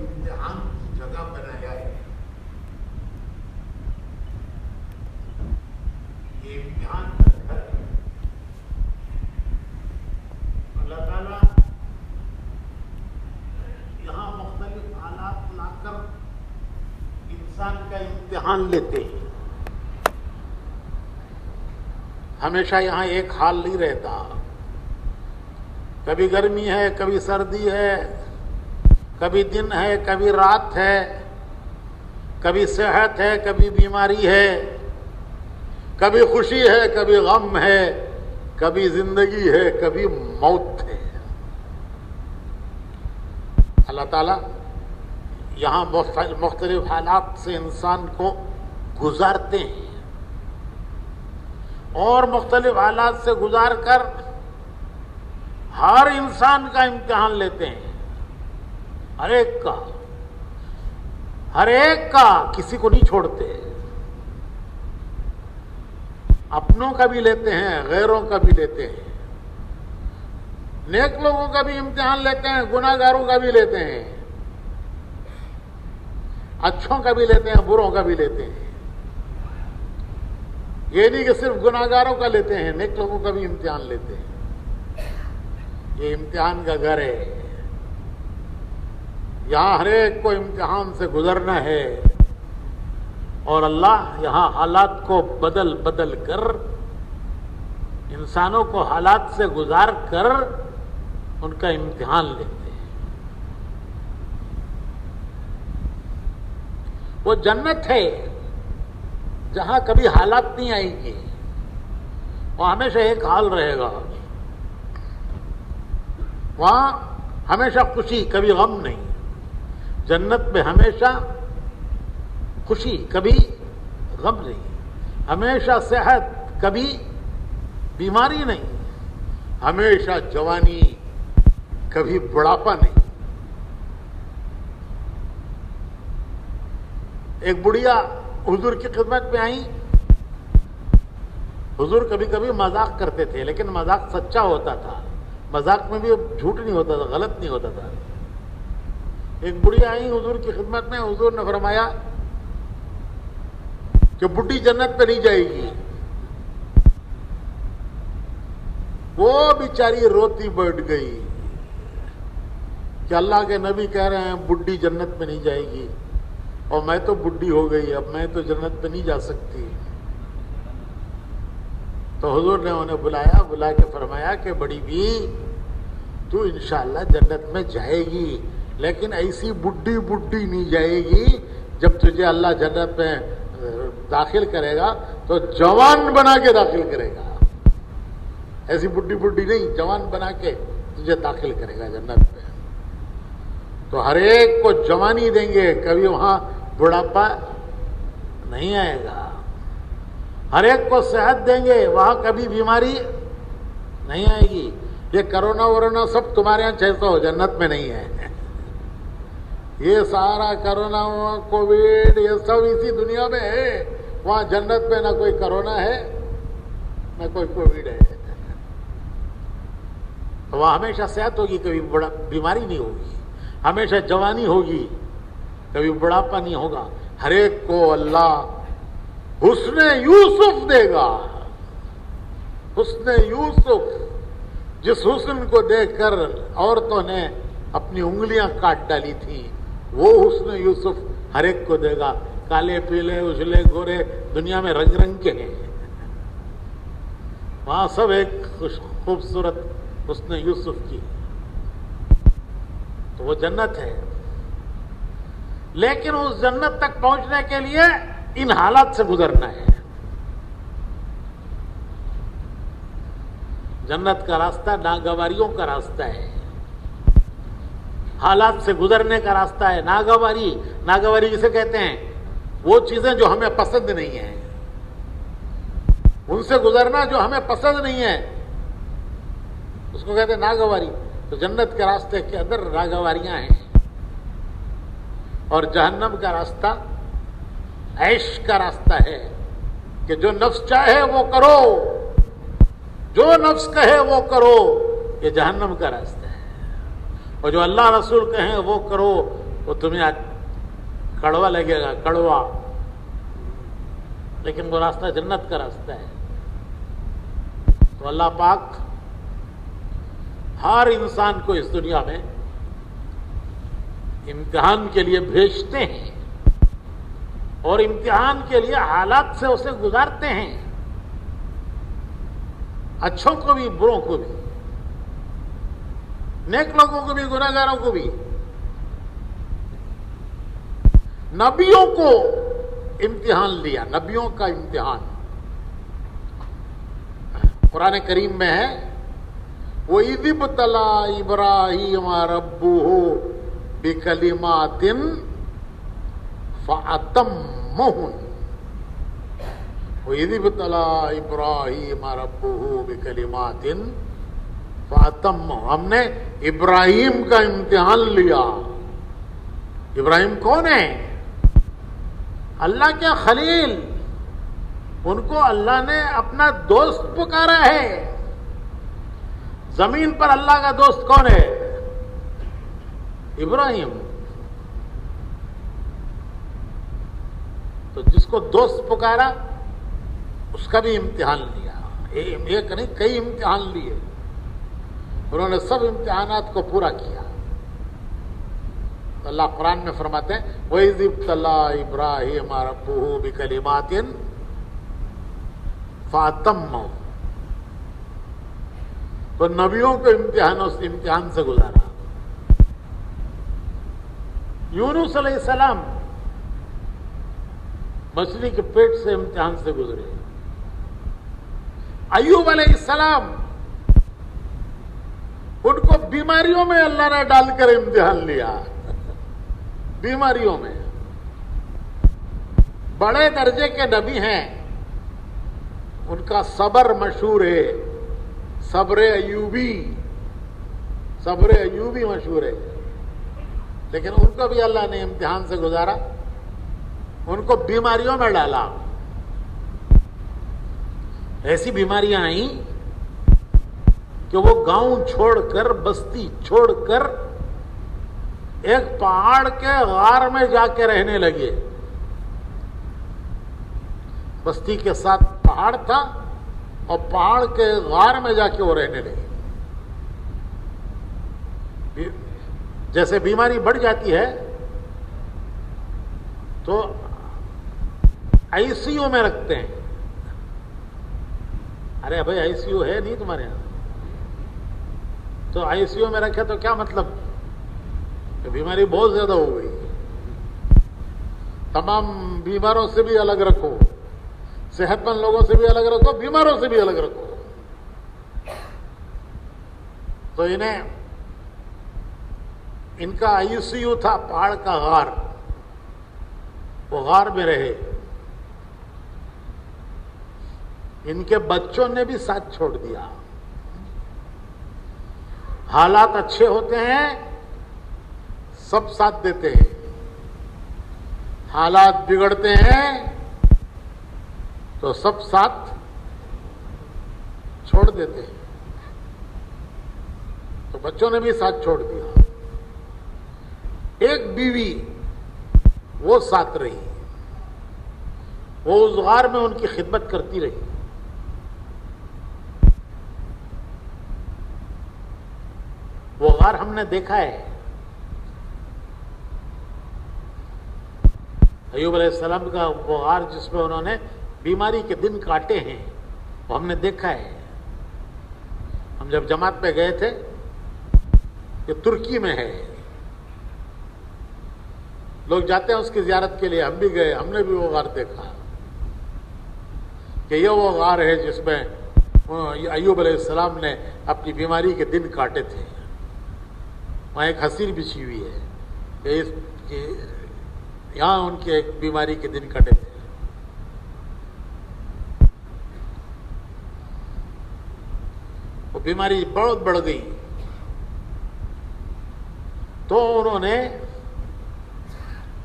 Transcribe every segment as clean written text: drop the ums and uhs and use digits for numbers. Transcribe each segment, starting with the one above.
امتحان کی جگہ بنایا ہے. یہ امتحان کا گھر ہے. اللہ تعالیٰ یہاں مختلف حالات لا کر انسان کا امتحان لیتے ہیں. ہمیشہ یہاں ایک حال نہیں رہتا. کبھی گرمی ہے، کبھی سردی ہے، کبھی دن ہے، کبھی رات ہے، کبھی صحت ہے، کبھی بیماری ہے، کبھی خوشی ہے، کبھی غم ہے، کبھی زندگی ہے، کبھی موت ہے. اللہ تعالیٰ یہاں مختلف حالات سے انسان کو گزارتے ہیں اور مختلف حالات سے گزار کر ہر انسان کا امتحان لیتے ہیں. ہر ایک کا کسی کو نہیں چھوڑتے. اپنوں کا بھی لیتے ہیں، غیروں کا بھی لیتے ہیں. نیک لوگوں کا بھی امتحان لیتے ہیں، گناہ گاروں کا بھی لیتے ہیں. اچھوں کا بھی لیتے ہیں، بروں کا بھی لیتے ہیں. یہ نہیں کہ صرف گناہ گاروں کا لیتے ہیں، نیک لوگوں کا بھی امتحان لیتے ہیں. یہ امتحان کا گھر ہے. یہاں ہر ایک کو امتحان سے گزرنا ہے اور اللہ یہاں حالات کو بدل بدل کر، انسانوں کو حالات سے گزار کر ان کا امتحان لیتے ہیں. وہ جنت ہے جہاں کبھی حالات نہیں آئیں گے، وہاں ہمیشہ ایک حال رہے گا. وہاں ہمیشہ خوشی، کبھی غم نہیں. جنت میں ہمیشہ خوشی، کبھی غم نہیں. ہمیشہ صحت، کبھی بیماری نہیں. ہمیشہ جوانی، کبھی بڑھاپا نہیں. ایک بڑھیا حضور کی خدمت میں آئی. حضور کبھی کبھی مذاق کرتے تھے، لیکن مذاق سچا ہوتا تھا. مذاق میں بھی جھوٹ نہیں ہوتا تھا، غلط نہیں ہوتا تھا. ایک بڑھیا آئی حضور کی خدمت میں. حضور نے فرمایا کہ بڈھی جنت پہ نہیں جائے گی. وہ بیچاری روتی بیٹھ گئی کہ اللہ کے نبی کہہ رہے ہیں بڈھی جنت پہ نہیں جائے گی، اور میں تو بڈھی ہو گئی، اب میں تو جنت پہ نہیں جا سکتی. تو حضور نے انہیں بلا کے فرمایا کہ بڑی بھی، تو انشاءاللہ جنت میں جائے گی، لیکن ایسی بڈھی نہیں جائے گی. جب تجھے اللہ جنت میں داخل کرے گا تو جوان بنا کے داخل کرے گا. ایسی بڈھی نہیں، جوان بنا کے تجھے داخل کرے گا جنت میں. تو ہر ایک کو جوانی دیں گے، کبھی وہاں بڑھاپا نہیں آئے گا. ہر ایک کو صحت دیں گے، وہاں کبھی بیماری نہیں آئے گی. یہ کرونا ورونا سب تمہارے یہاں 600 جنت میں نہیں ہے. یہ سارا کرونا کووڈ یہ سب اسی دنیا میں ہے. وہاں جنت میں نہ کوئی کرونا ہے نہ کوئی کووڈ ہے. تو وہاں ہمیشہ صحت ہوگی، کبھی بیماری نہیں ہوگی. ہمیشہ جوانی ہوگی، کبھی بڑھاپا نہیں ہوگا. ہر ایک کو اللہ حسن یوسف دے گا. حسن یوسف، جس حسن کو دیکھ کر عورتوں نے اپنی انگلیاں کاٹ ڈالی تھیں، وہ حسن یوسف ہر ایک کو دے گا. کالے پیلے اجلے گورے دنیا میں رنگ رنگ کے ہیں، وہاں سب ایک خوبصورت حسن یوسف کی. تو وہ جنت ہے. لیکن اس جنت تک پہنچنے کے لیے ان حالات سے گزرنا ہے. جنت کا راستہ ناگواریوں کا راستہ ہے، حالات سے گزرنے کا راستہ ہے. ناگواری کسے کہتے ہیں؟ وہ چیزیں جو ہمیں پسند نہیں ہیں، ان سے گزرنا جو ہمیں پسند نہیں ہے، اس کو کہتے ہیں ناگواری. تو جنت کے راستے کے اندر ناگواریاں ہیں. اور جہنم کا راستہ عیش کا راستہ ہے کہ جو نفس چاہے وہ کرو، جو نفس کہے وہ کرو. یہ جہنم کا راستہ ہے. اور جو اللہ رسول کہیں وہ کرو، وہ تمہیں کڑوا لگے گا، کڑوا، لیکن وہ راستہ جنت کا راستہ ہے۔ تو اللہ پاک ہر انسان کو اس دنیا میں امتحان کے لیے بھیجتے ہیں اور امتحان کے لیے حالات سے اسے گزارتے ہیں، اچھوں کو بھی بروں کو بھی، نیک لوگوں کو بھی گناہگاروں کو بھی۔ نبیوں کو امتحان لیا، نبیوں کا امتحان قرآن کریم میں ہے، وَإِذِ ابْتَلَىٰ إِبْرَاهِيمَ رَبُّهُ بِكَلِمَاتٍ فَأَتَمَّهُنَّ۔ وَإِذِ ابْتَلَىٰ إِبْرَاهِيمَ رَبُّهُ بِكَلِمَاتٍ فَأَتَمَّهُنَّ، ہم نے ابراہیم کا امتحان لیا۔ ابراہیم کون ہے؟ اللہ کے خلیل، ان کو اللہ نے اپنا دوست پکارا ہے۔ زمین پر اللہ کا دوست کون ہے؟ ابراہیم۔ تو جس کو دوست پکارا اس کا بھی امتحان لیا، ایک نہیں کئی امتحان لیے، انہوں نے سب امتحانات کو پورا کیا۔ اللہ قرآن میں فرماتے ہیں وَإِذِ ابْتَلَىٰ إِبْرَاهِيمَ رَبُّهُ بِكَلِمَاتٍ فَأَتَمَّهُنَّ۔ تو نبیوں کو امتحان سے گزارا۔ یونس علیہ السلام مچھلی کے پیٹ سے امتحان سے گزرے۔ ایوب علیہ السلام، ان کو بیماریوں میں اللہ نے ڈال کر امتحان لیا، بیماریوں میں۔ بڑے درجے کے نبی ہیں، ان کا صبر مشہور ہے، صبر ایوبی، صبر ایوبی مشہور ہے، لیکن ان کو بھی اللہ نے امتحان سے گزارا، ان کو بیماریوں میں ڈالا۔ ایسی بیماریاں آئیں کہ وہ گاؤں چھوڑ کر، بستی چھوڑ کر ایک پہاڑ کے غار میں جا کے رہنے لگے۔ بستی کے ساتھ پہاڑ تھا اور پہاڑ کے غار میں جا کے وہ رہنے لگے۔ جیسے بیماری بڑھ جاتی ہے تو آئی سی یو میں رکھتے ہیں۔ ارے بھائی آئی سی یو ہے نہیں تمہارے یہاں؟ تو آئی سی یو میں رکھے تو کیا مطلب کہ بیماری بہت زیادہ ہو گئی، تمام بیماروں سے بھی الگ رکھو، صحت مند لوگوں سے بھی الگ رکھو، بیماروں سے بھی الگ رکھو۔ تو ان کا آئی سی یو تھا پہاڑ کا غار، وہ غار میں رہے۔ ان کے بچوں نے بھی ساتھ چھوڑ دیا۔ حالات اچھے ہوتے ہیں سب ساتھ دیتے ہیں، حالات بگڑتے ہیں تو سب ساتھ چھوڑ دیتے ہیں۔ تو بچوں نے بھی ساتھ چھوڑ دیا۔ ایک بیوی وہ ساتھ رہی، وہ اس غار میں ان کی خدمت کرتی رہی۔ وہ غار ہم نے دیکھا ہے، ایوب علیہ السلام کا وہ غار جس میں انہوں نے بیماری کے دن کاٹے ہیں، وہ ہم نے دیکھا ہے۔ ہم جب جماعت پہ گئے تھے، یہ ترکی میں ہے، لوگ جاتے ہیں اس کی زیارت کے لیے، ہم بھی گئے، ہم نے بھی وہ غار دیکھا کہ یہ وہ غار ہے جس میں ایوب علیہ السلام نے اپنی بیماری کے دن کاٹے تھے۔ وہاں ایک حصیر بچھی ہوئی ہے کہ یہاں ان کی ایک بیماری کے دن کٹے تھے۔ وہ بیماری بہت بڑھ گئی تو انہوں نے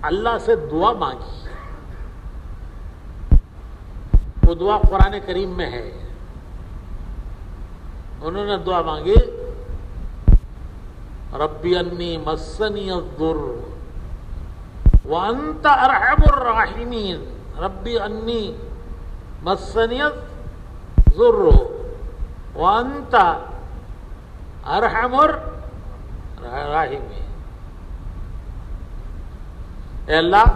اللہ سے دعا مانگی۔ وہ دعا قرآن کریم میں ہے۔ انہوں نے دعا مانگی ربی انی مسنی الضر وانت ارحم الراحمین ربی انی مسنی الضر وانت ارحم الراحمین. اے اللہ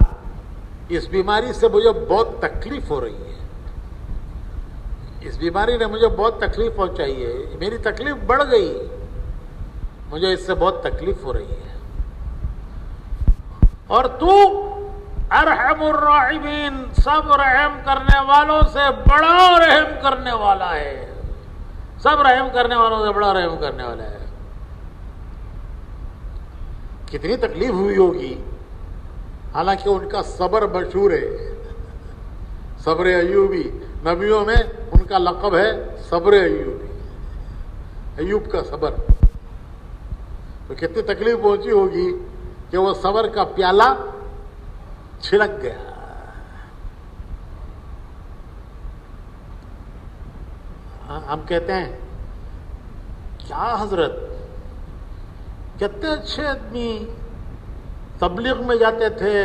اس بیماری سے مجھے بہت تکلیف ہو رہی ہے، اس بیماری نے مجھے بہت تکلیف پہنچائی ہے، میری تکلیف بڑھ گئی، مجھے اس سے بہت تکلیف ہو رہی ہے، اور تو ارحم الراحمین سب رحم کرنے والوں سے بڑا رحم کرنے والا ہے، سب رحم کرنے والوں سے بڑا رحم کرنے والا ہے. کتنی تکلیف ہوئی ہوگی، حالانکہ ان کا صبر مشہور ہے، صبر ایوبی. نبیوں میں ان کا لقب ہے صبر ایوبی، ایوب کا صبر. تو کتنی تکلیف پہنچی ہوگی کہ وہ صبر کا پیالہ چھلک گیا. ہم کہتے ہیں کیا حضرت کتنے اچھے آدمی تبلیغ میں جاتے تھے،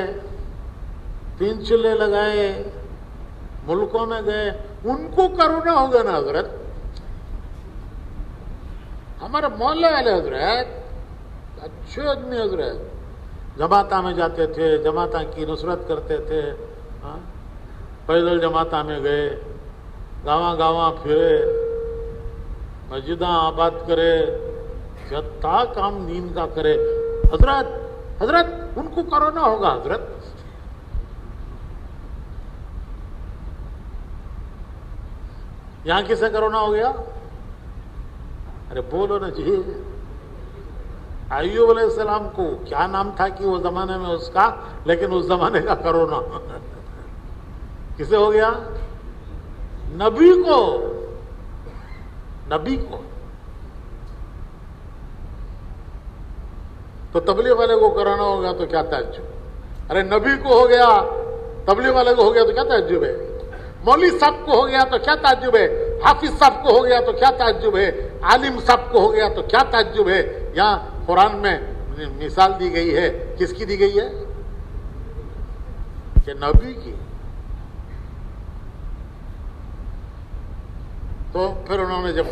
3 چلے لگائے، ملکوں میں گئے، ان کو کرونا ہوگا نا حضرت. ہمارے محلے والے حضرت اچھے آدمی حضرت جماعتوں میں جاتے تھے، جماعتوں کی نصرت کرتے تھے، پیدل جماعتوں میں گئے، گاواں گاواں پھرے، مسجداں آباد کرے، جتا کام دین کا کرے. حضرت حضرت ان کو کرونا ہوگا حضرت. یہاں کسے کرونا ہو گیا؟ ارے بولو نا جی. ایوب علیہ السلام کو کیا نام تھا کہ وہ زمانے میں اس کا، لیکن اس زمانے کا کرونا کسے ہو گیا؟ نبی کو، نبی کو. تو تبلیغ والے کو کرانا ہوگا تو کیا تعجب. ارے نبی کو ہو گیا، تبلیغ والے کو ہو گیا تو کیا تعجب ہے. مولوی صاحب کو ہو گیا تو کیا تعجب ہے، حافظ صاحب کو ہو گیا تو کیا تعجب ہے، عالم صاحب کو ہو گیا تو کیا تعجب ہے. یہاں قرآن میں مثال دی گئی ہے، کس کی دی گئی ہے؟ کہ نبی کی. تو پھر انہوں نے جب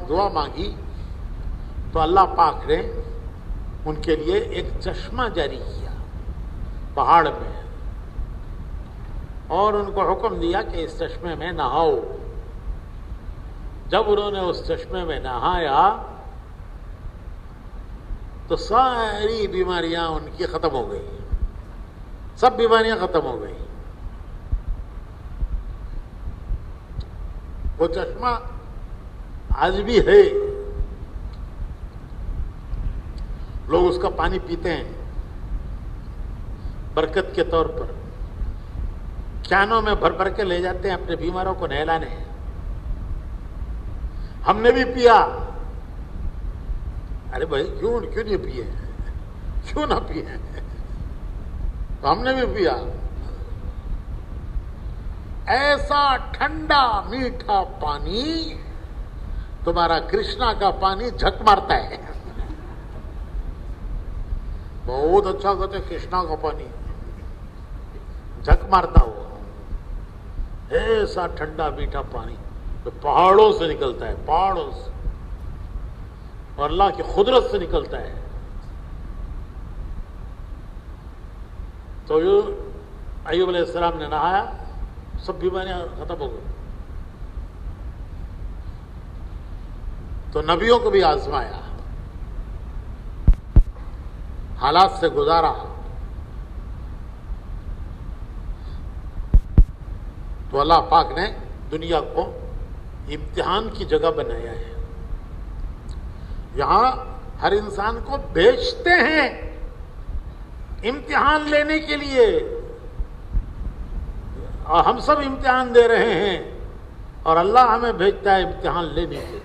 دعا مانگی تو اللہ پاک نے ان کے لیے ایک چشمہ جاری کیا پہاڑ میں، اور ان کو حکم دیا کہ اس چشمے میں نہاؤ. جب انہوں نے اس چشمے میں نہایا تو ساری بیماریاں ان کی ختم ہو گئی، سب بیماریاں ختم ہو گئی. وہ چشمہ آج بھی ہے، لوگ اس کا پانی پیتے ہیں برکت کے طور پر، کینوں میں بھر بھر کے لے جاتے ہیں اپنے بیماروں کو نہلانے. ہم نے بھی پیا. ارے بھائی کیوں نہیں پیے، کیوں نہ پیے؟ تو ہم نے بھی پیا. ایسا ٹھنڈا میٹھا پانی تمہارا کرشنا کا پانی جھک مارتا ہے. بہت اچھا کہتے ہیں کرشنا کا پانی جھک مارتا ہوا. ایسا ٹھنڈا میٹھا پانی جو پہاڑوں سے نکلتا ہے، پہاڑوں سے، اور اللہ کی قدرت سے نکلتا ہے. تو ایوب علیہ السلام نے نہایا، سب بیماریاں ختم ہو گئی. تو نبیوں کو بھی آزمایا، حالات سے گزارا. تو اللہ پاک نے دنیا کو امتحان کی جگہ بنایا ہے. یہاں ہر انسان کو بھیجتے ہیں امتحان لینے کے لیے، اور ہم سب امتحان دے رہے ہیں، اور اللہ ہمیں بھیجتا ہے امتحان لینے کے لیے.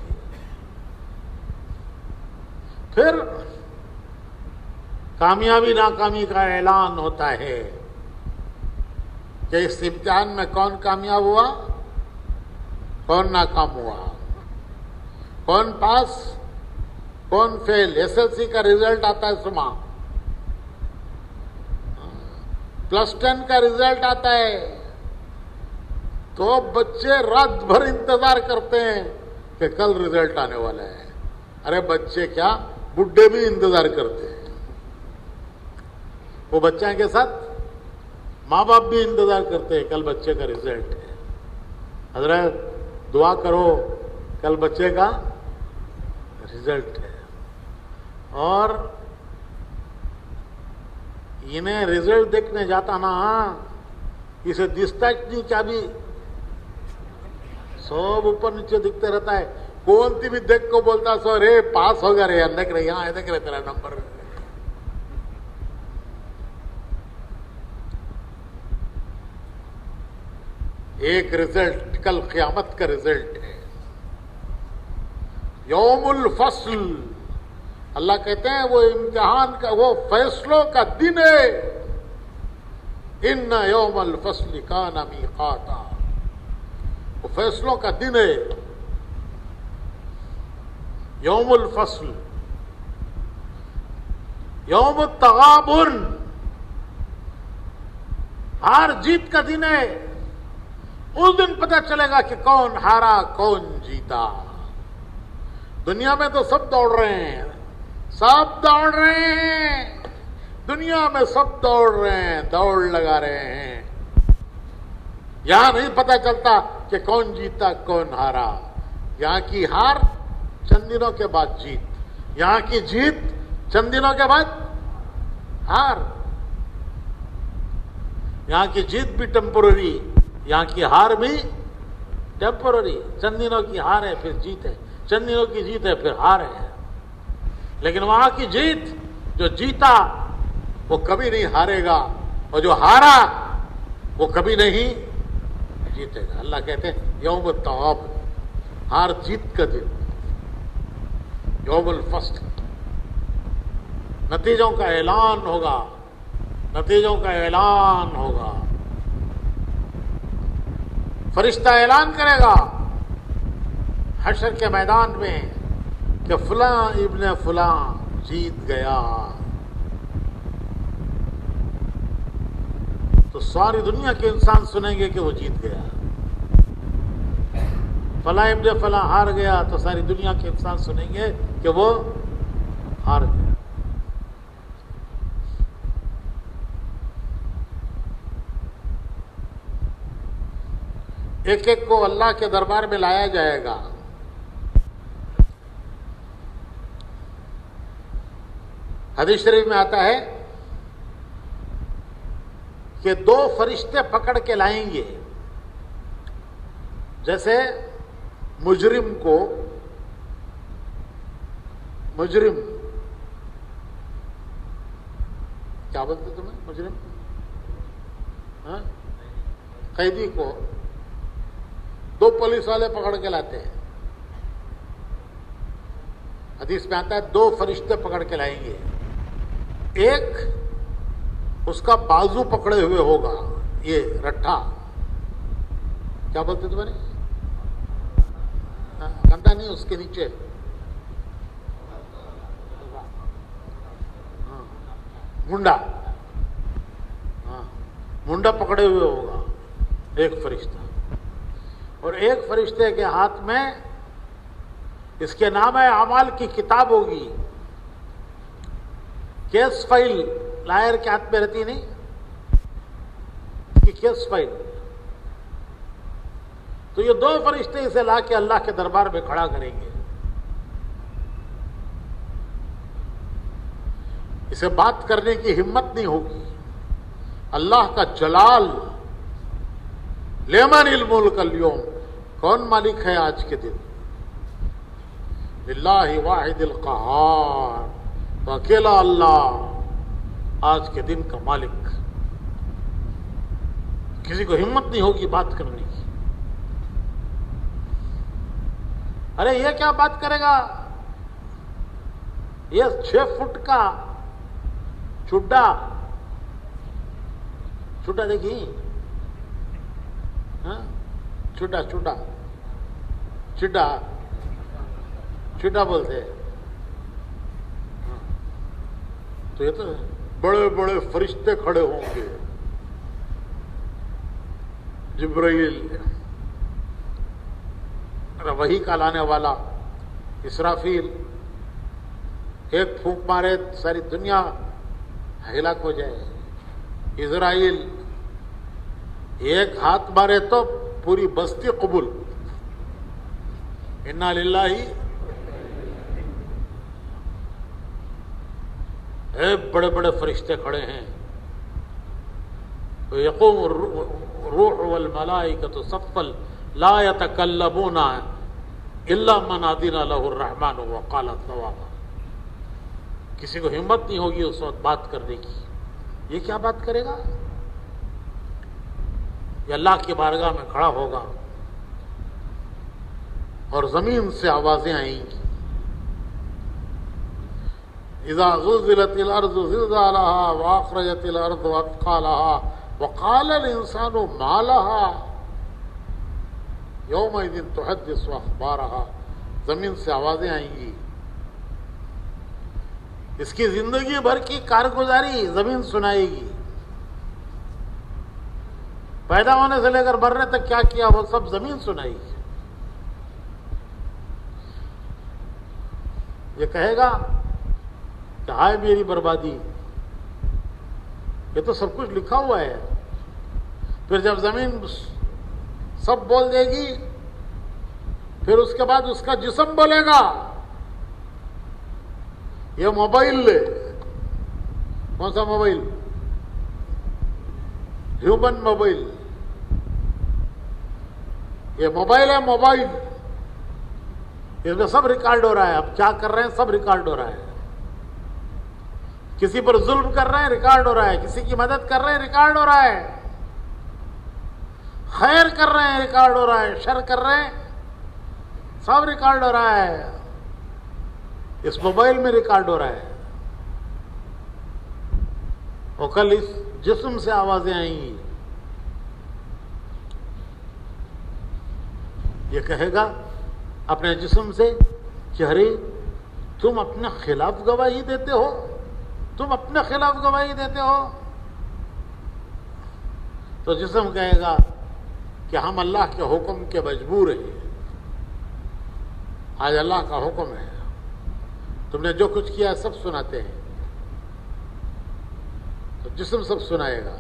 پھر کامیابی ناکامی کا اعلان ہوتا ہے کہ اس امتحان میں کون کامیاب ہوا، کون ناکام ہوا، کون پاس، کون فیل. ایس ایل سی کا رزلٹ آتا ہے صبح، +10 کا رزلٹ آتا ہے تو بچے رات بھر انتظار کرتے ہیں کہ کل رزلٹ آنے والا ہے. ارے بچے کیا، بڈھے بھی انتظار کرتے ہیں. وہ بچوں کے ساتھ ماں باپ بھی انتظار کرتے ہیں کل بچے کا رزلٹ ہے. حضرت دعا کرو کل بچے کا رزلٹ ہے. اور انہیں رزلٹ دیکھنے جاتا نا، اسے دستا نہیں کیا بھی سب اوپر نیچے دکھتے رہتا ہے. کون سی بھی دیکھ کو بولتا سو رے پاس ہو گیا رے، دیکھ رہے یہاں دیکھ رہے تیرا نمبر. ایک رزلٹ کل قیامت کا رزلٹ ہے، یوم الفصل. اللہ کہتے ہیں وہ امتحان کا، وہ فیصلوں کا دن ہے. ان یوم الفصل کان میقاتا، وہ فیصلوں کا دن ہے. یوم الفصل، یوم التغابن، ہار جیت کا دن ہے. اس دن پتہ چلے گا کہ کون ہارا کون جیتا. دنیا میں تو سب دوڑ رہے ہیں، سب دوڑ رہے ہیں، دنیا میں سب دوڑ رہے ہیں، دوڑ لگا رہے ہیں. یہاں نہیں پتہ چلتا کہ کون جیتا کون ہارا. یہاں کی ہار چند دنوں کے بعد جیت، یہاں کی جیت چند دنوں کے بعد ہار. یہاں کی جیت بھی ٹیمپورری، یہاں کی ہار بھی ٹیمپورری. چند دنوں کی ہار ہے پھر جیت ہے، چند دنوں کی جیت ہے پھر ہار ہے. لیکن وہاں کی جیت، جو جیتا وہ کبھی نہیں ہارے گا، اور جو ہارا وہ کبھی نہیں جیتے گا. اللہ کہتے ہیں یوم التغاب، ہار جیت کا دن. یوم الفصل، نتیجوں کا اعلان ہوگا، نتیجوں کا اعلان ہوگا. فرشتہ اعلان کرے گا حشر کے میدان میں کہ فلاں ابن فلاں جیت گیا. تو ساری دنیا کے انسان سنیں گے کہ وہ جیت گیا. فلاں ابن فلاں ہار گیا تو ساری دنیا کے انسان سنیں گے کہ وہ ہار گیا. ایک ایک کو اللہ کے دربار میں لایا جائے گا. حدیث شریف میں آتا ہے کہ 2 فرشتے پکڑ کے لائیں گے. جیسے مجرم کو، مجرم کیا بولتے تمہیں، مجرم ہاں، قیدی کو 2 پولیس والے پکڑ کے لاتے ہیں. حدیث میں آتا ہے 2 فرشتے پکڑ کے لائیں گے. ایک اس کا بازو پکڑے ہوئے ہوگا، یہ رٹھا کیا بولتے تمہارے، کنڈا نہیں، اس کے نیچے منڈا، ہاں منڈا پکڑے ہوئے ہوگا ایک فرشتہ. اور ایک فرشتے کے ہاتھ میں اس کے نام اعمال کی کتاب ہوگی. کیس فائل لائر کے ہاتھ میں رہتی نہیں، اس کی کیس فائل. تو یہ 2 فرشتے اسے لا کے اللہ کے دربار میں کھڑا کریں گے. اسے بات کرنے کی ہمت نہیں ہوگی. اللہ کا جلال، لمن الملک اليوم، کون مالک ہے آج کے دن؟ للہ واحد القہار، تو اکیلا اللہ آج کے دن کا مالک. کسی کو ہمت نہیں ہوگی بات کرنے کی. ارے یہ کیا بات کرے گا، یہ 6 فٹ کا چڈا، چڈا دیکھی، ہاں چڈا چڈا چڈا چڈا بولتے ہیں. تو یہ تو بڑے بڑے فرشتے کھڑے ہوں گے جبرائیل، وحی کا لانے والا اسرافیل، ایک پھونک مارے ساری دنیا ہلاک ہو جائے، اسرائیل ایک ہاتھ مارے تو پوری بستی قبول، انا للہ، بڑے بڑے فرشتے کھڑے ہیں، یقوم الروح والملائکۃ صفا لا یتکلمون الا من اذن له الرحمن وقال صوابا، کسی کو ہمت نہیں ہوگی اس وقت بات کرنے کی، یہ کیا بات کرے گا؟ یہ اللہ کی بارگاہ میں کھڑا ہوگا اور زمین سے آوازیں آئیں گی، اذا زلزلت الارض زلزالها واخرجت الارض اثقالها وقال الانسان ما لها یومئذ تحدث اخبارها، زمین سے آوازیں آئیں گی، اس کی زندگی بھر کی کارگزاری زمین سنائے گی، پیدا ہونے سے لے کر مرنے تک کیا کیا وہ سب زمین سنائے گی۔ یہ کہے گا کہ ہائے میری بربادی، یہ تو سب کچھ لکھا ہوا ہے۔ پھر جب زمین سب بول دے گی، پھر اس کے بعد اس کا جسم بولے گا، یہ موبائل لے، کون سا موبائل؟ ہیومن موبائل، یہ موبائل ہے، موبائل، اس میں سب ریکارڈ ہو رہا ہے، اب کیا کر رہے ہیں سب ریکارڈ ہو رہا ہے، کسی پر ظلم کر رہے ہیں ریکارڈ ہو رہا ہے، کسی کی مدد کر رہے ہیں ریکارڈ ہو رہا ہے، خیر کر رہے ہیں ریکارڈ ہو رہا ہے، شر کر رہے ہیں سب ریکارڈ ہو رہا ہے، اس موبائل میں ریکارڈ ہو رہا ہے۔ اور کل اس جسم سے آوازیں آئیں گی، یہ کہے گا اپنے جسم سے کہ ارے تم اپنے خلاف گواہی دیتے ہو، تم اپنے خلاف گواہی دیتے ہو، تو جسم کہے گا کہ ہم اللہ کے حکم کے مجبور ہیں، آج اللہ کا حکم ہے، تم نے جو کچھ کیا سب سناتے ہیں، تو جسم سب سنائے گا۔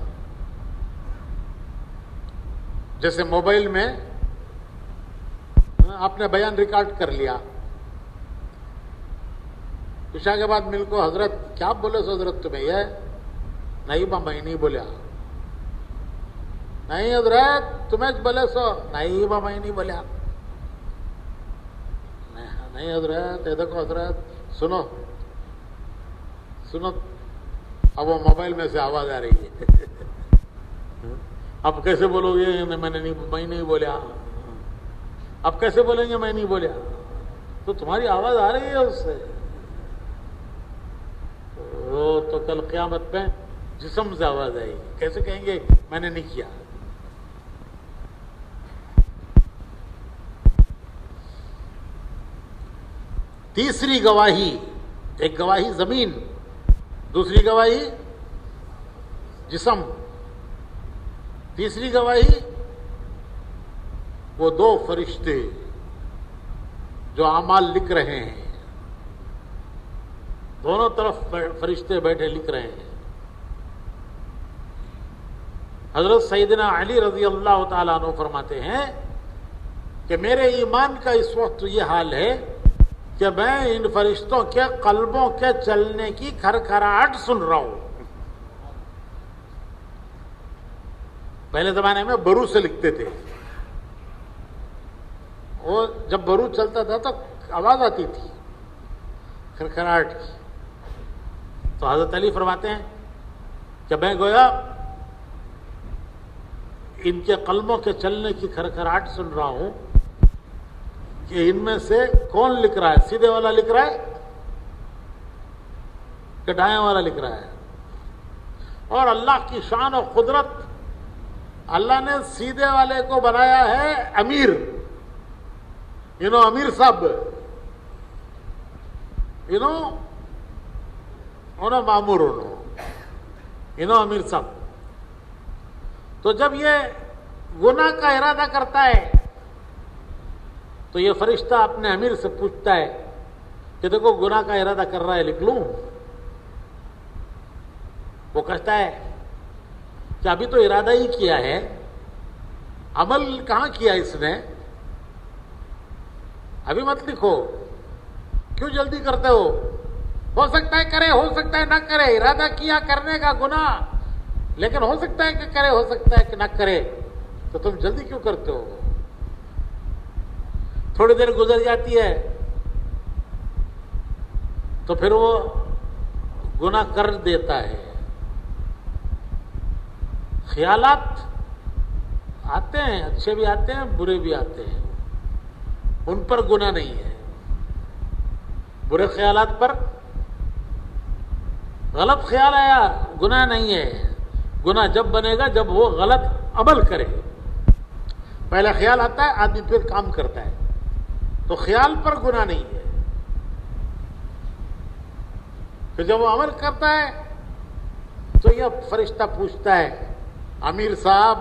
جیسے موبائل میں آپ نے بیان ریکارڈ کر لیا، عشاء کے بعد مل کو حضرت کیا بولے سو حضرت تمہیں، یہ نہیں با میں نہیں بولیا، نہیں حضرت تمہیں بولے سو، نہیں با میں نہیں بولیا، نہیں حضرت یہ دیکھو حضرت سنو سنو، اب وہ موبائل میں سے آواز آ رہی ہے، اب کیسے بولو گے میں نہیں بولیا، اب کیسے بولیں گے میں نہیں بولیا، تو تمہاری آواز آ رہی ہے اس سے، وہ تو کل قیامت پہ جسم سے آواز آئے گی، کیسے کہیں گے میں نے نہیں کیا۔ تیسری گواہی، ایک گواہی زمین، دوسری گواہی جسم، تیسری گواہی وہ دو فرشتے جو اعمال لکھ رہے ہیں، دونوں طرف فرشتے بیٹھے لکھ رہے ہیں۔ حضرت سیدنا علی رضی اللہ تعالیٰ عنہ فرماتے ہیں کہ میرے ایمان کا اس وقت یہ حال ہے کہ میں ان فرشتوں کے قلبوں کے چلنے کی کھرکھراہٹ سن رہا ہوں۔ پہلے زمانے میں برو سے لکھتے تھے، وہ جب برو چلتا تھا تو آواز آتی تھی کھرکھراہٹ کی، تو حضرت علی فرماتے ہیں کہ میں گویا ان کے قلبوں کے چلنے کی کھرکھراہٹ سن رہا ہوں کہ ان میں سے کون لکھ رہا ہے، سیدھے والا لکھ رہا ہے کہ دائیں والا لکھ رہا ہے۔ اور اللہ کی شان و قدرت، اللہ نے سیدھے والے کو بنایا ہے امیر، امیر صاحب، انہوں معمور، انہوں امیر صاحب۔ تو جب یہ گناہ کا ارادہ کرتا ہے تو یہ فرشتہ اپنے امیر سے پوچھتا ہے کہ دیکھو گناہ کا ارادہ کر رہا ہے، لکھ لوں؟ وہ کہتا ہے کہ ابھی تو ارادہ ہی کیا ہے، عمل کہاں کیا اس نے، ابھی مت لکھو، کیوں جلدی کرتے ہو سکتا ہے کرے، ہو سکتا ہے نہ کرے، ارادہ کیا کرنے کا گناہ، لیکن ہو سکتا ہے کہ کرے، ہو سکتا ہے کہ نہ کرے، تو تم جلدی کیوں کرتے ہو؟ تھوڑی دیر گزر جاتی ہے تو پھر وہ گناہ کر دیتا ہے۔ خیالات آتے ہیں، اچھے بھی آتے ہیں، برے بھی آتے ہیں، ان پر گناہ نہیں ہے۔ برے خیالات پر غلط خیال آیا، گناہ نہیں ہے۔ گناہ جب بنے گا جب وہ غلط عمل کرے۔ پہلے خیال آتا ہے، آدمی پھر کام کرتا ہے، تو خیال پر گناہ نہیں ہے۔ پھر جب وہ عمل کرتا ہے تو یہ فرشتہ پوچھتا ہے، امیر صاحب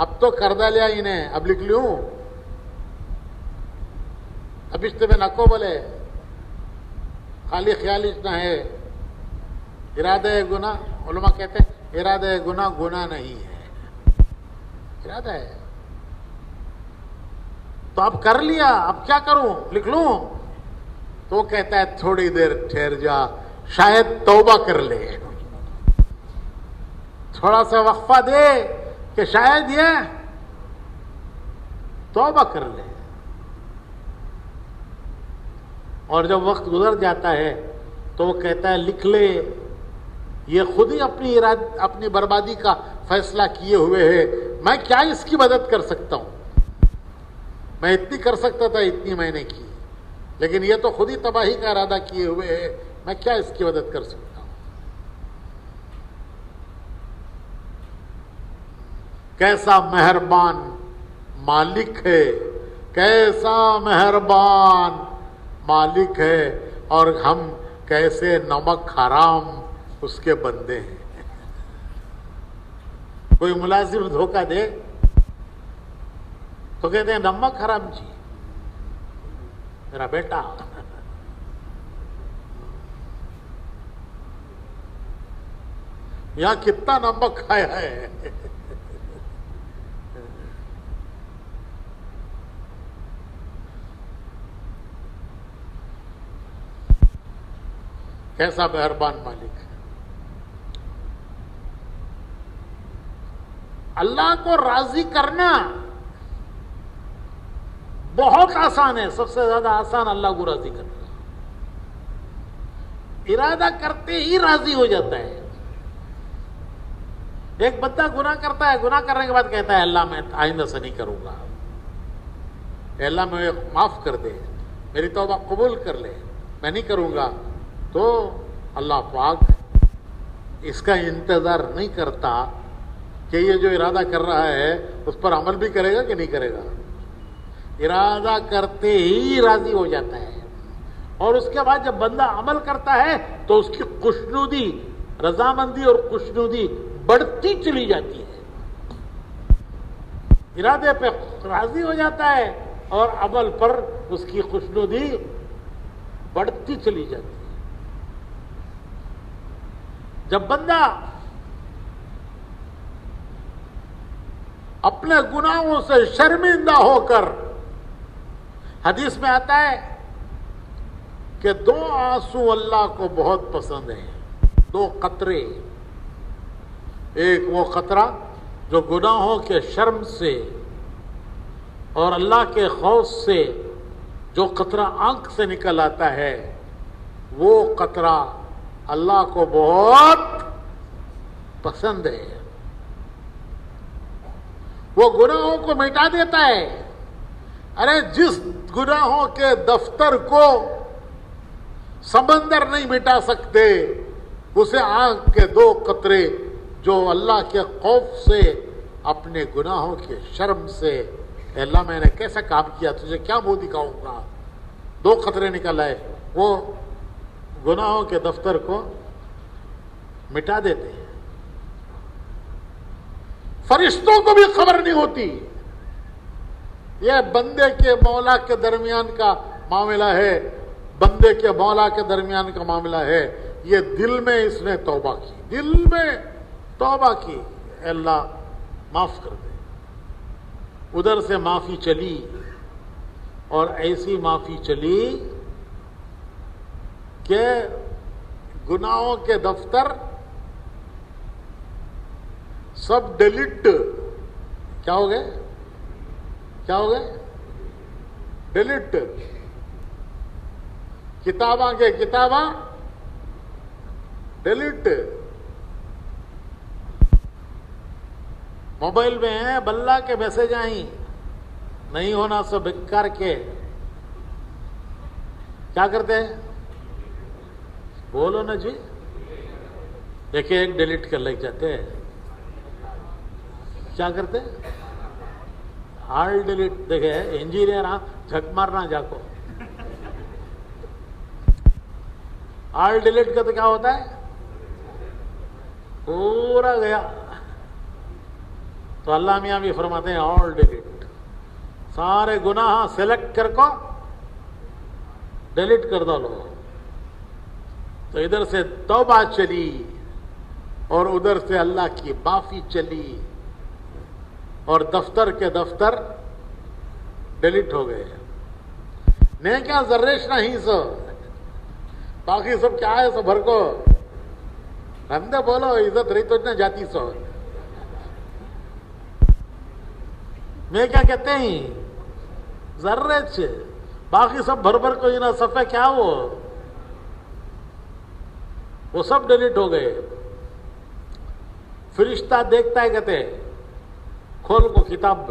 اب تو کر ڈالیا انہیں، اب لکھ لوں؟ اب اس میں نکو بولے، خالی خیالش نہ ہے، ارادہ گناہ۔ علماء کہتے ہیں ارادہ گناہ گناہ نہیں ہے، ارادہ ہے۔ تو اب کر لیا، اب کیا کروں، لکھ لوں؟ تو وہ کہتا ہے تھوڑی دیر ٹھہر جا، شاید توبہ کر لے، تھوڑا سا وقفہ دے کہ شاید یہ توبہ کر لے۔ اور جب وقت گزر جاتا ہے تو وہ کہتا ہے لکھ لے، یہ خود ہی اپنی بربادی کا فیصلہ کیے ہوئے ہے، میں کیا اس کی مدد کر سکتا ہوں؟ میں اتنی کر سکتا تھا، اتنی میں نے کی، لیکن یہ تو خود ہی تباہی کا ارادہ کیے ہوئے ہے، میں کیا اس کی مدد کر سکتا ہوں؟ کیسا مہربان مالک ہے، کیسا مہربان مالک ہے، اور ہم کیسے نمک حرام اس کے بندے ہیں۔ کوئی ملازم دھوکہ دے تو کہتے ہیں نمک حرام جی میرا بیٹا، یہاں کتنا نمک کھایا ہے۔ کیسا مہربان مالک ہے۔ اللہ کو راضی کرنا بہت آسان ہے، سب سے زیادہ آسان اللہ کو راضی کرنا۔ ارادہ کرتے ہی راضی ہو جاتا ہے۔ ایک بندہ گناہ کرتا ہے، گناہ کرنے کے بعد کہتا ہے اللہ میں آئندہ سے نہیں کروں گا، اے اللہ مجھے معاف کر دے، میری توبہ قبول کر لے، میں نہیں کروں گا۔ تو اللہ پاک اس کا انتظار نہیں کرتا کہ یہ جو ارادہ کر رہا ہے اس پر عمل بھی کرے گا کہ نہیں کرے گا، ارادہ کرتے ہی راضی ہو جاتا ہے۔ اور اس کے بعد جب بندہ عمل کرتا ہے تو اس کی خوشنودی، رضامندی اور خوشنودی بڑھتی چلی جاتی ہے۔ ارادے پہ راضی ہو جاتا ہے اور عمل پر اس کی خوشنودی بڑھتی چلی جاتی ہے۔ جب بندہ اپنے گناہوں سے شرمندہ ہو کر، حدیث میں آتا ہے کہ 2 آنسو اللہ کو بہت پسند ہیں، 2 قطرے، ایک وہ قطرہ جو گناہوں کے شرم سے اور اللہ کے خوف سے جو قطرہ آنکھ سے نکل آتا ہے، وہ قطرہ اللہ کو بہت پسند ہے، وہ گناہوں کو مٹا دیتا ہے۔ ارے جس گناہوں کے دفتر کو سمندر نہیں مٹا سکتے، اسے آنکھ کے 2 قطرے جو اللہ کے خوف سے، اپنے گناہوں کے شرم سے، اے اللہ میں نے کیسا کام کیا، تجھے کیا منہ دکھاؤں گا، 2 قطرے نکل آئے، وہ گناہوں کے دفتر کو مٹا دیتے ہیں۔ فرشتوں کو بھی خبر نہیں ہوتی. یہ بندے کے مولا کے درمیان کا معاملہ ہے، بندے کے مولا کے درمیان کا معاملہ ہے. یہ دل میں اس نے توبہ کی، دل میں توبہ کی، اے اللہ معاف کر دے. ادھر سے معافی چلی اور ایسی معافی چلی کہ گناہوں کے دفتر سب ڈیلیٹ. کیا ہو گئے؟ کیا ہو گئے؟ ڈیلیٹ. کتاباں کے کتاباں ڈیلیٹ. موبائل میں ہیں بلّہ کے میسج آئیں، نہیں ہونا سو بیکار کے. کیا کرتے ہیں؟ بولو نا جی. ایک ایک ڈیلیٹ کر لگ جاتے ہیں. کیا کرتے؟ آل ڈیلیٹ. دیکھے انجینئر جھک مارنا جا کو. آل ڈیلیٹ کا تو کیا ہوتا ہے؟ پورا گیا. تو اللہ میاں بھی فرماتے ہیں آل ڈیلیٹ. سارے گناہ سلیکٹ کر کو ڈیلیٹ کر دو. تو ادھر سے توبہ چلی اور ادھر سے اللہ کی معافی چلی اور دفتر کے دفتر ڈیلیٹ ہو گئے. نیکیاں ذریش نہیں سو، باقی سب کیا ہے سو بھر کو. ہندے بولو عزت رہی تو نہ جاتی سو. میں کیا کہتے ہیں ذرے، باقی سب بھر بھر کو نا صفحے کیا وہ سب ڈیلیٹ ہو گئے. فرشتہ دیکھتا ہے کہتے کھول کو کتاب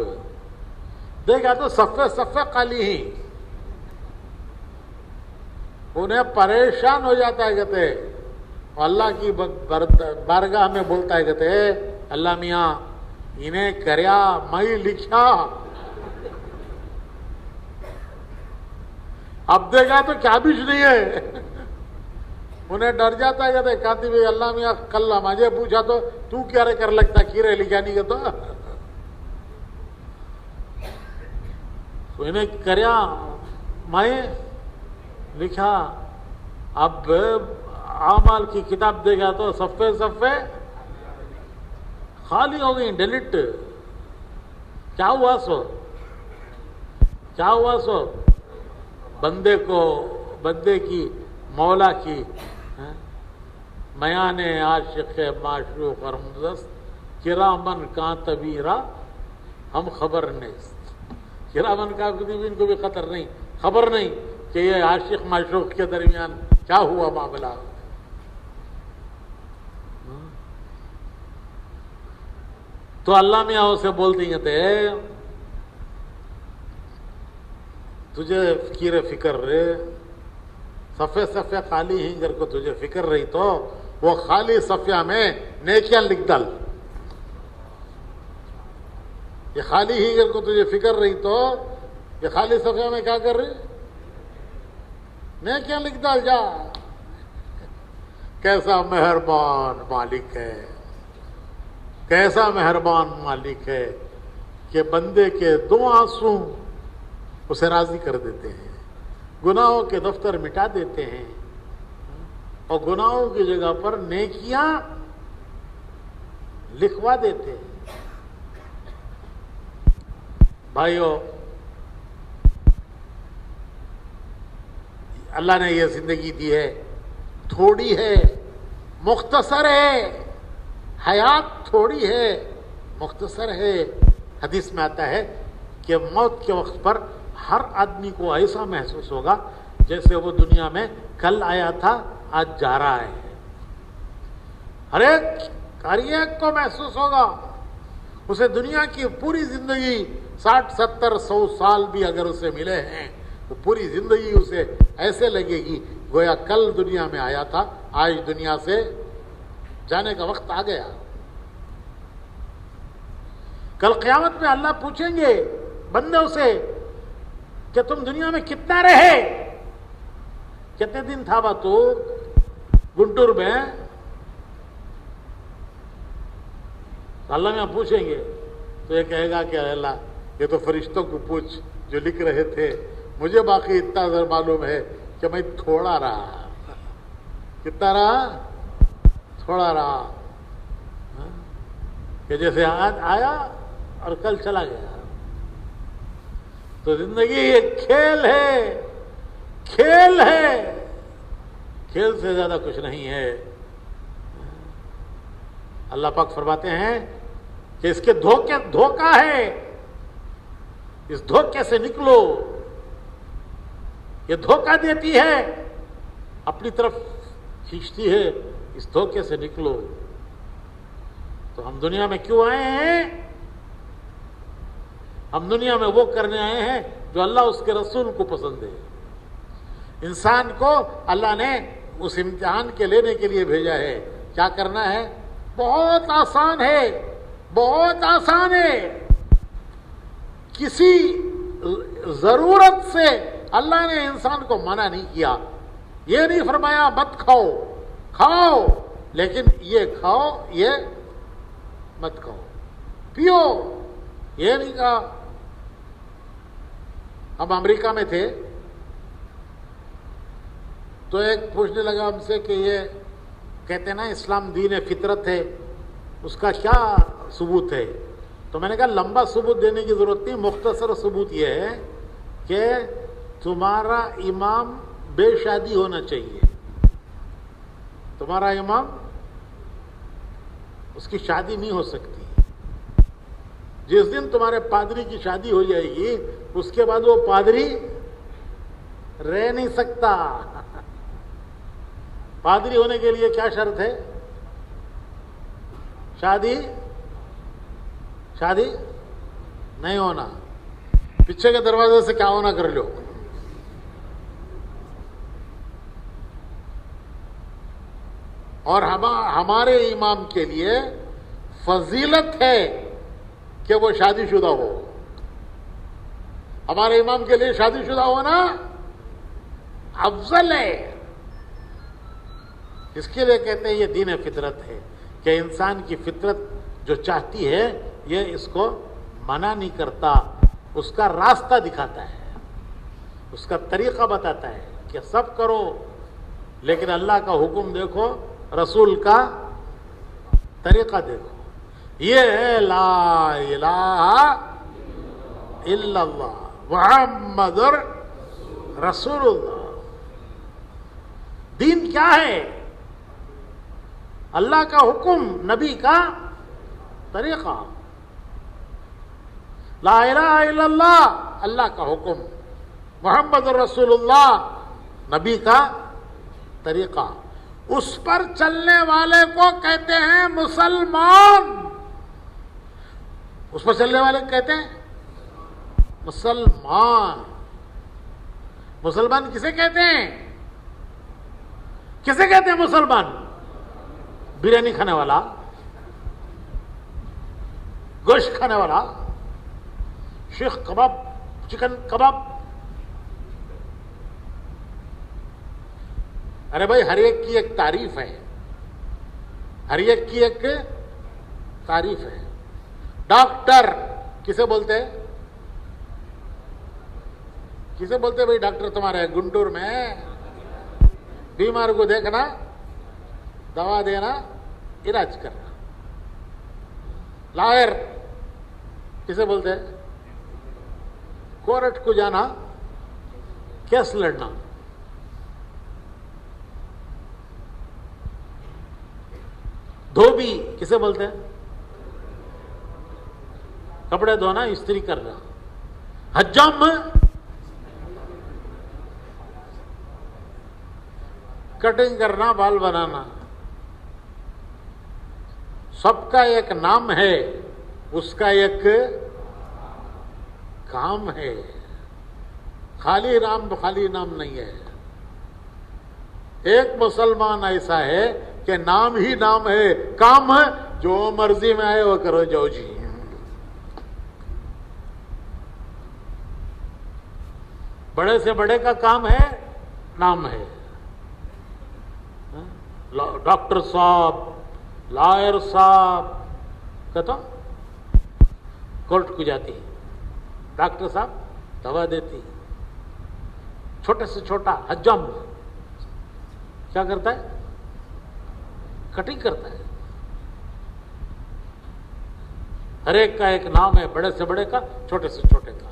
دیکھا تو صفحے صفحے خالی ہی. انہیں پریشان ہو جاتا ہے کہتے اللہ کی بارگاہ میں بولتا ہے کہتے اللہ میاں انہیں کریا میں لکھا. اب دیکھا تو کیا بھی نہیں ہے. انہیں ڈر جاتا ہے کہتے کہتی بھائی اللہ میاں کل مجھے پوچھا تو کیا رے کر لگتا کیرے لکھا نہیں کہ تو انہیں کریا میں لکھا. اب اعمال کی کتاب دیکھا تو صفحے صفحے خالی ہو گئی، ڈیلیٹ. کیا ہوا سو؟ کیا ہوا سو؟ بندے کی مولا کی میان عاشق معشوق اور مدست کرامن کاتبیرا ہم خبر نیست. کرامن کاتبین کو بھی خطر نہیں، خبر نہیں کہ یہ عاشق معشوق کے درمیان کیا ہوا معاملہ. تو اللہ میاں اسے بولتی ہیں تجھے فکر رہے صفحے صفحے خالی ہی گر کو تجھے فکر رہی تو وہ خالی صفحہ میں نیکیاں لکھ ڈال. یہ خالی ہی گر کو تجھے فکر رہی تو یہ خالی صفحہ میں کیا کر رہی؟ نیکیاں لکھ ڈال جا. کیسا مہربان مالک ہے، کیسا مہربان مالک ہے کہ بندے کے دو آنسو اسے راضی کر دیتے ہیں، گناہوں کے دفتر مٹا دیتے ہیں اور گناہوں کی جگہ پر نیکیاں لکھوا دیتے ہیں. بھائیو، اللہ نے یہ زندگی دی ہے، تھوڑی ہے، مختصر ہے. حیات تھوڑی ہے، مختصر ہے. حدیث میں آتا ہے کہ موت کے وقت پر ہر آدمی کو ایسا محسوس ہوگا جیسے وہ دنیا میں کل آیا تھا آج جا رہا ہے. ہر ایک کو محسوس ہوگا. اسے دنیا کی پوری زندگی 60 70 100 سال بھی اگر اسے ملے ہیں تو پوری زندگی اسے ایسے لگے گی گویا کل دنیا میں آیا تھا، آج دنیا سے جانے کا وقت آ گیا. کل قیامت میں اللہ پوچھیں گے بندوں سے کہ تم دنیا میں کتنا رہے، کتنے دن تھا با تو گنٹور میں. اللہ میں پوچھیں گے تو یہ کہے گا کہ اللہ یہ تو فرشتوں کو پوچھ جو لکھ رہے تھے، مجھے باقی اتنا معلوم ہے کہ میں تھوڑا رہا. کتنا رہا؟ تھوڑا رہا. کہ جیسے آج آیا اور کل چلا گیا. تو زندگی ایک کھیل ہے، کھیل ہے، کھیل سے زیادہ کچھ نہیں ہے. اللہ پاک فرماتے ہیں کہ اس کے دھوکہ ہے، اس دھوکے سے نکلو. یہ دھوکہ دیتی ہے، اپنی طرف کھینچتی ہے، اس دھوکے سے نکلو. تو ہم دنیا میں کیوں آئے ہیں؟ ہم دنیا میں وہ کرنے آئے ہیں جو اللہ اس کے رسول کو پسند ہے. انسان کو اللہ نے اس امتحان کے لینے کے لیے بھیجا ہے. کیا کرنا ہے؟ بہت آسان ہے، بہت آسان ہے. کسی ضرورت سے اللہ نے انسان کو منع نہیں کیا. یہ نہیں فرمایا مت کھاؤ، کھاؤ لیکن یہ کھاؤ یہ مت کھاؤ. پیو یہ نہیں کہا. ہم امریکہ میں تھے تو ایک پوچھنے لگا ہم سے کہ یہ کہتے ہیں نا اسلام دین فطرت ہے، اس کا کیا ثبوت ہے؟ تو میں نے کہا لمبا ثبوت دینے کی ضرورت نہیں، مختصر ثبوت یہ ہے کہ تمہارا امام بے شادی ہونا چاہیے. تمہارا امام، اس کی شادی نہیں ہو سکتی. جس دن تمہارے پادری کی شادی ہو جائے گی اس کے بعد وہ پادری رہ نہیں سکتا. پادری ہونے کے لیے کیا شرط ہے؟ شادی نہیں ہونا. پیچھے کے دروازے سے کیا ہونا کر لو. اور ہمارے امام کے لیے فضیلت ہے کہ وہ شادی شدہ ہو. ہمارے امام کے لیے شادی شدہ ہونا افضل ہے. اس کے لیے کہتے ہیں یہ دین فطرت ہے کہ انسان کی فطرت جو چاہتی ہے یہ اس کو منع نہیں کرتا، اس کا راستہ دکھاتا ہے، اس کا طریقہ بتاتا ہے کہ سب کرو لیکن اللہ کا حکم دیکھو، رسول کا طریقہ دیکھو. یہ ہے لا الہ الا اللہ محمد رسول اللہ. دین کیا ہے؟ اللہ کا حکم، نبی کا طریقہ. لا الہ الا اللہ اللہ کا حکم، محمد رسول اللہ نبی کا طریقہ. اس پر چلنے والے کو کہتے ہیں مسلمان. اس پر چلنے والے کہتے ہیں مسلمان. مسلمان کسے کہتے ہیں؟ کسے کہتے ہیں مسلمان؟ بریانی کھانے والا، گوشت کھانے والا، شیخ کباب، چکن کباب. ارے بھائی ہر ایک کی ایک تعریف ہے، ہر ایک کی ایک تعریف ہے. ڈاکٹر کسے بولتے ہیں؟ کسے بولتے بھائی ڈاکٹر تمہارے گنٹور میں بیمار کو دیکھنا، دوا دینا، علاج کرنا. لائر کسے بولتے ہیں؟ کورٹ کو جانا، کیس لڑنا. دھوبی کسے بولتے ہیں؟ کپڑے دھونا، استری کرنا. حجام کٹنگ کرنا، بال بنانا. سب کا ایک نام ہے، اس کا ایک کام ہے. خالی نام نہیں ہے. ایک مسلمان ایسا ہے کہ نام ہی نام ہے، کام ہے جو مرضی میں آئے وہ کرو جاؤ جی. بڑے سے بڑے کا کام ہے، نام ہے. ڈاکٹر صاحب، لائر صاحب، کہتا کورٹ کو جاتی ہے، ڈاکٹر صاحب دوا دیتی، چھوٹے سے چھوٹا حجام کیا کرتا ہے؟ کٹنگ کرتا ہے. ہر ایک کا ایک نام ہے، بڑے سے بڑے کا، چھوٹے سے چھوٹے کا.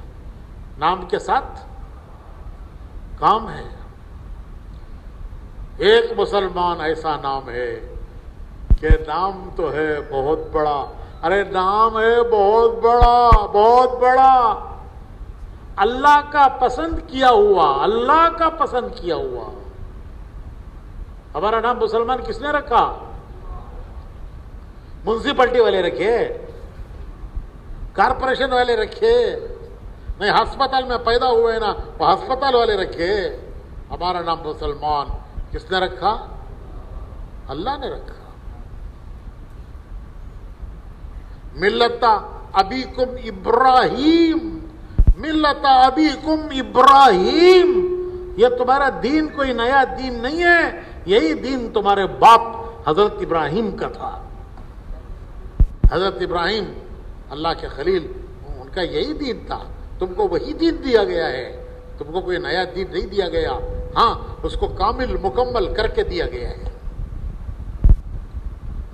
نام کے ساتھ کام ہے. ایک مسلمان ایسا نام ہے کہ نام تو ہے بہت بڑا، ارے نام ہے بہت بڑا بہت بڑا، اللہ کا پسند کیا ہوا، اللہ کا پسند کیا ہوا. ہمارا نام مسلمان کس نے رکھا؟ میونسپلٹی والے رکھے، کارپوریشن والے رکھے، نہیں ہسپتال میں پیدا ہوئے نا وہ ہسپتال والے رکھے. ہمارا نام مسلمان کس نے رکھا؟ اللہ نے رکھا. ملت ابیکم ابراہیم، ملت ابیکم ابراہیم، یہ تمہارا دین کوئی نیا دین نہیں ہے، یہی دین تمہارے باپ حضرت ابراہیم کا تھا. حضرت ابراہیم اللہ کے خلیل، ان کا یہی دین تھا. تم کو وہی دین دیا گیا ہے، تم کو کوئی نیا دین نہیں دیا گیا. ہاں اس کو کامل مکمل کر کے دیا گیا ہے.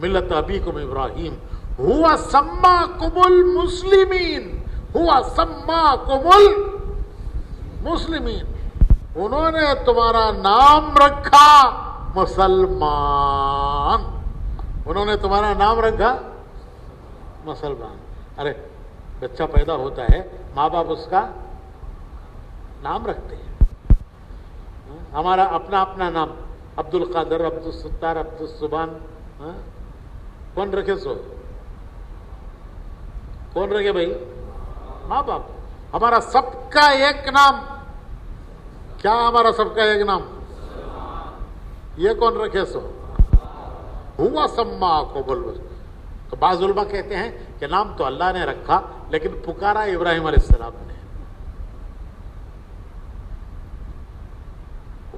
ملت ابیکم ابراہیم ہوا سماکم المسلمین، ہوا سماکم المسلمین، انہوں نے تمہارا نام رکھا مسلمان. انہوں نے تمہارا نام رکھا مسلمان. ارے بچہ پیدا ہوتا ہے، ماں باپ اس کا نام رکھتے ہیں. ہمارا اپنا اپنا نام، عبد القادر، عبد الستار، عبد السبحان، کون رکھے؟ سو کون رکھے بھائی؟ ماں باپ. ہمارا سب کا ایک نام کیا؟ ہمارا سب کا ایک نام یہ کون رکھے؟ سو ہوا سماکم المسلمین. تو بعض علماء کہتے ہیں کہ نام تو اللہ نے رکھا لیکن پکارا ابراہیم علیہ السلام نے.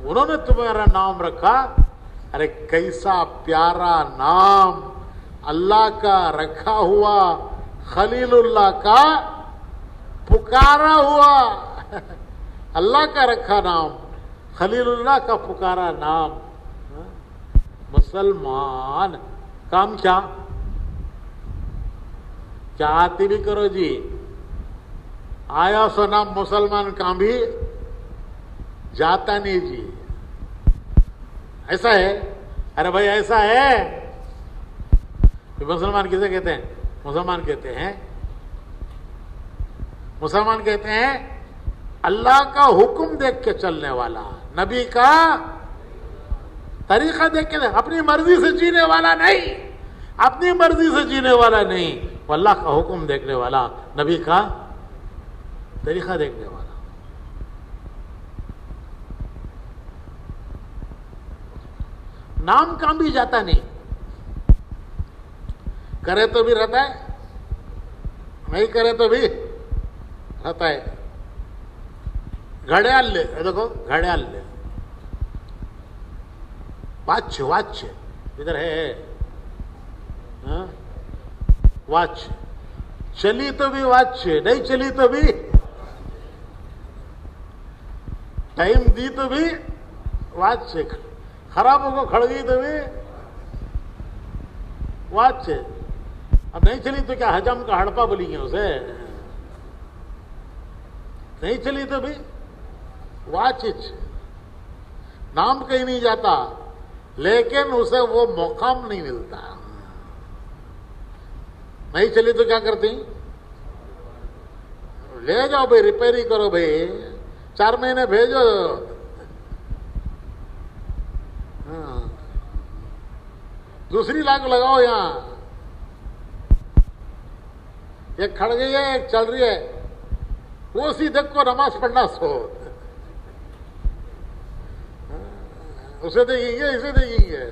انہوں نے تمہارا نام رکھا. ارے کیسا پیارا نام اللہ کا رکھا ہوا، خلیل اللہ کا پکارا ہوا. اللہ کا رکھا نام، خلیل اللہ کا پکارا نام مسلمان. کام کیا؟ کیا آتی بھی کرو جی، آیا سو نام مسلمان، کام بھی جاتا نہیں جی. ایسا ہے؟ ارے بھائی ایسا ہے. مسلمان کسے کہتے ہیں؟ مسلمان کہتے ہیں، مسلمان کہتے ہیں اللہ کا حکم دیکھ کے چلنے والا، نبی کا طریقہ دیکھ کے، اپنی مرضی سے جینے والا نہیں، اپنی مرضی سے جینے والا نہیں، وہ اللہ کا حکم دیکھنے والا، نبی کا طریقہ دیکھنے والا. نام کام بھی جاتا نہیں، کرے تو بھی رہتا ہے، نہیں کرے تو بھی رہتا ہے. گھڑیال لے، دیکھو گھڑیال لے، واچ واچ ادھر ہے، واچ چلی تو بھی واچ، نہیں چلی تو بھی، ٹائم دی تو بھی واچ، خراب ہو کو کھڑ گئی تو بھی واچ. اب نہیں چلی تو کیا حجم کا ہڑپا بولی گے اسے؟ نہیں چلی تو بھی واچ. نام کہیں نہیں جاتا لیکن اسے وہ مقام نہیں ملتا. نہیں چلی تو کیا کرتی؟ لے جاؤ بھائی، ریپیری کرو بھائی، 4 مہینے بھیجو. دوسری لاکھ لگاؤ. یہاں ایک کھڑ گئی ہے، ایک چل رہی ہے، وہ اسی دیکھ کو نماز پڑھنا سو، اسے دیکھیں گے اسے دیکھیں گے.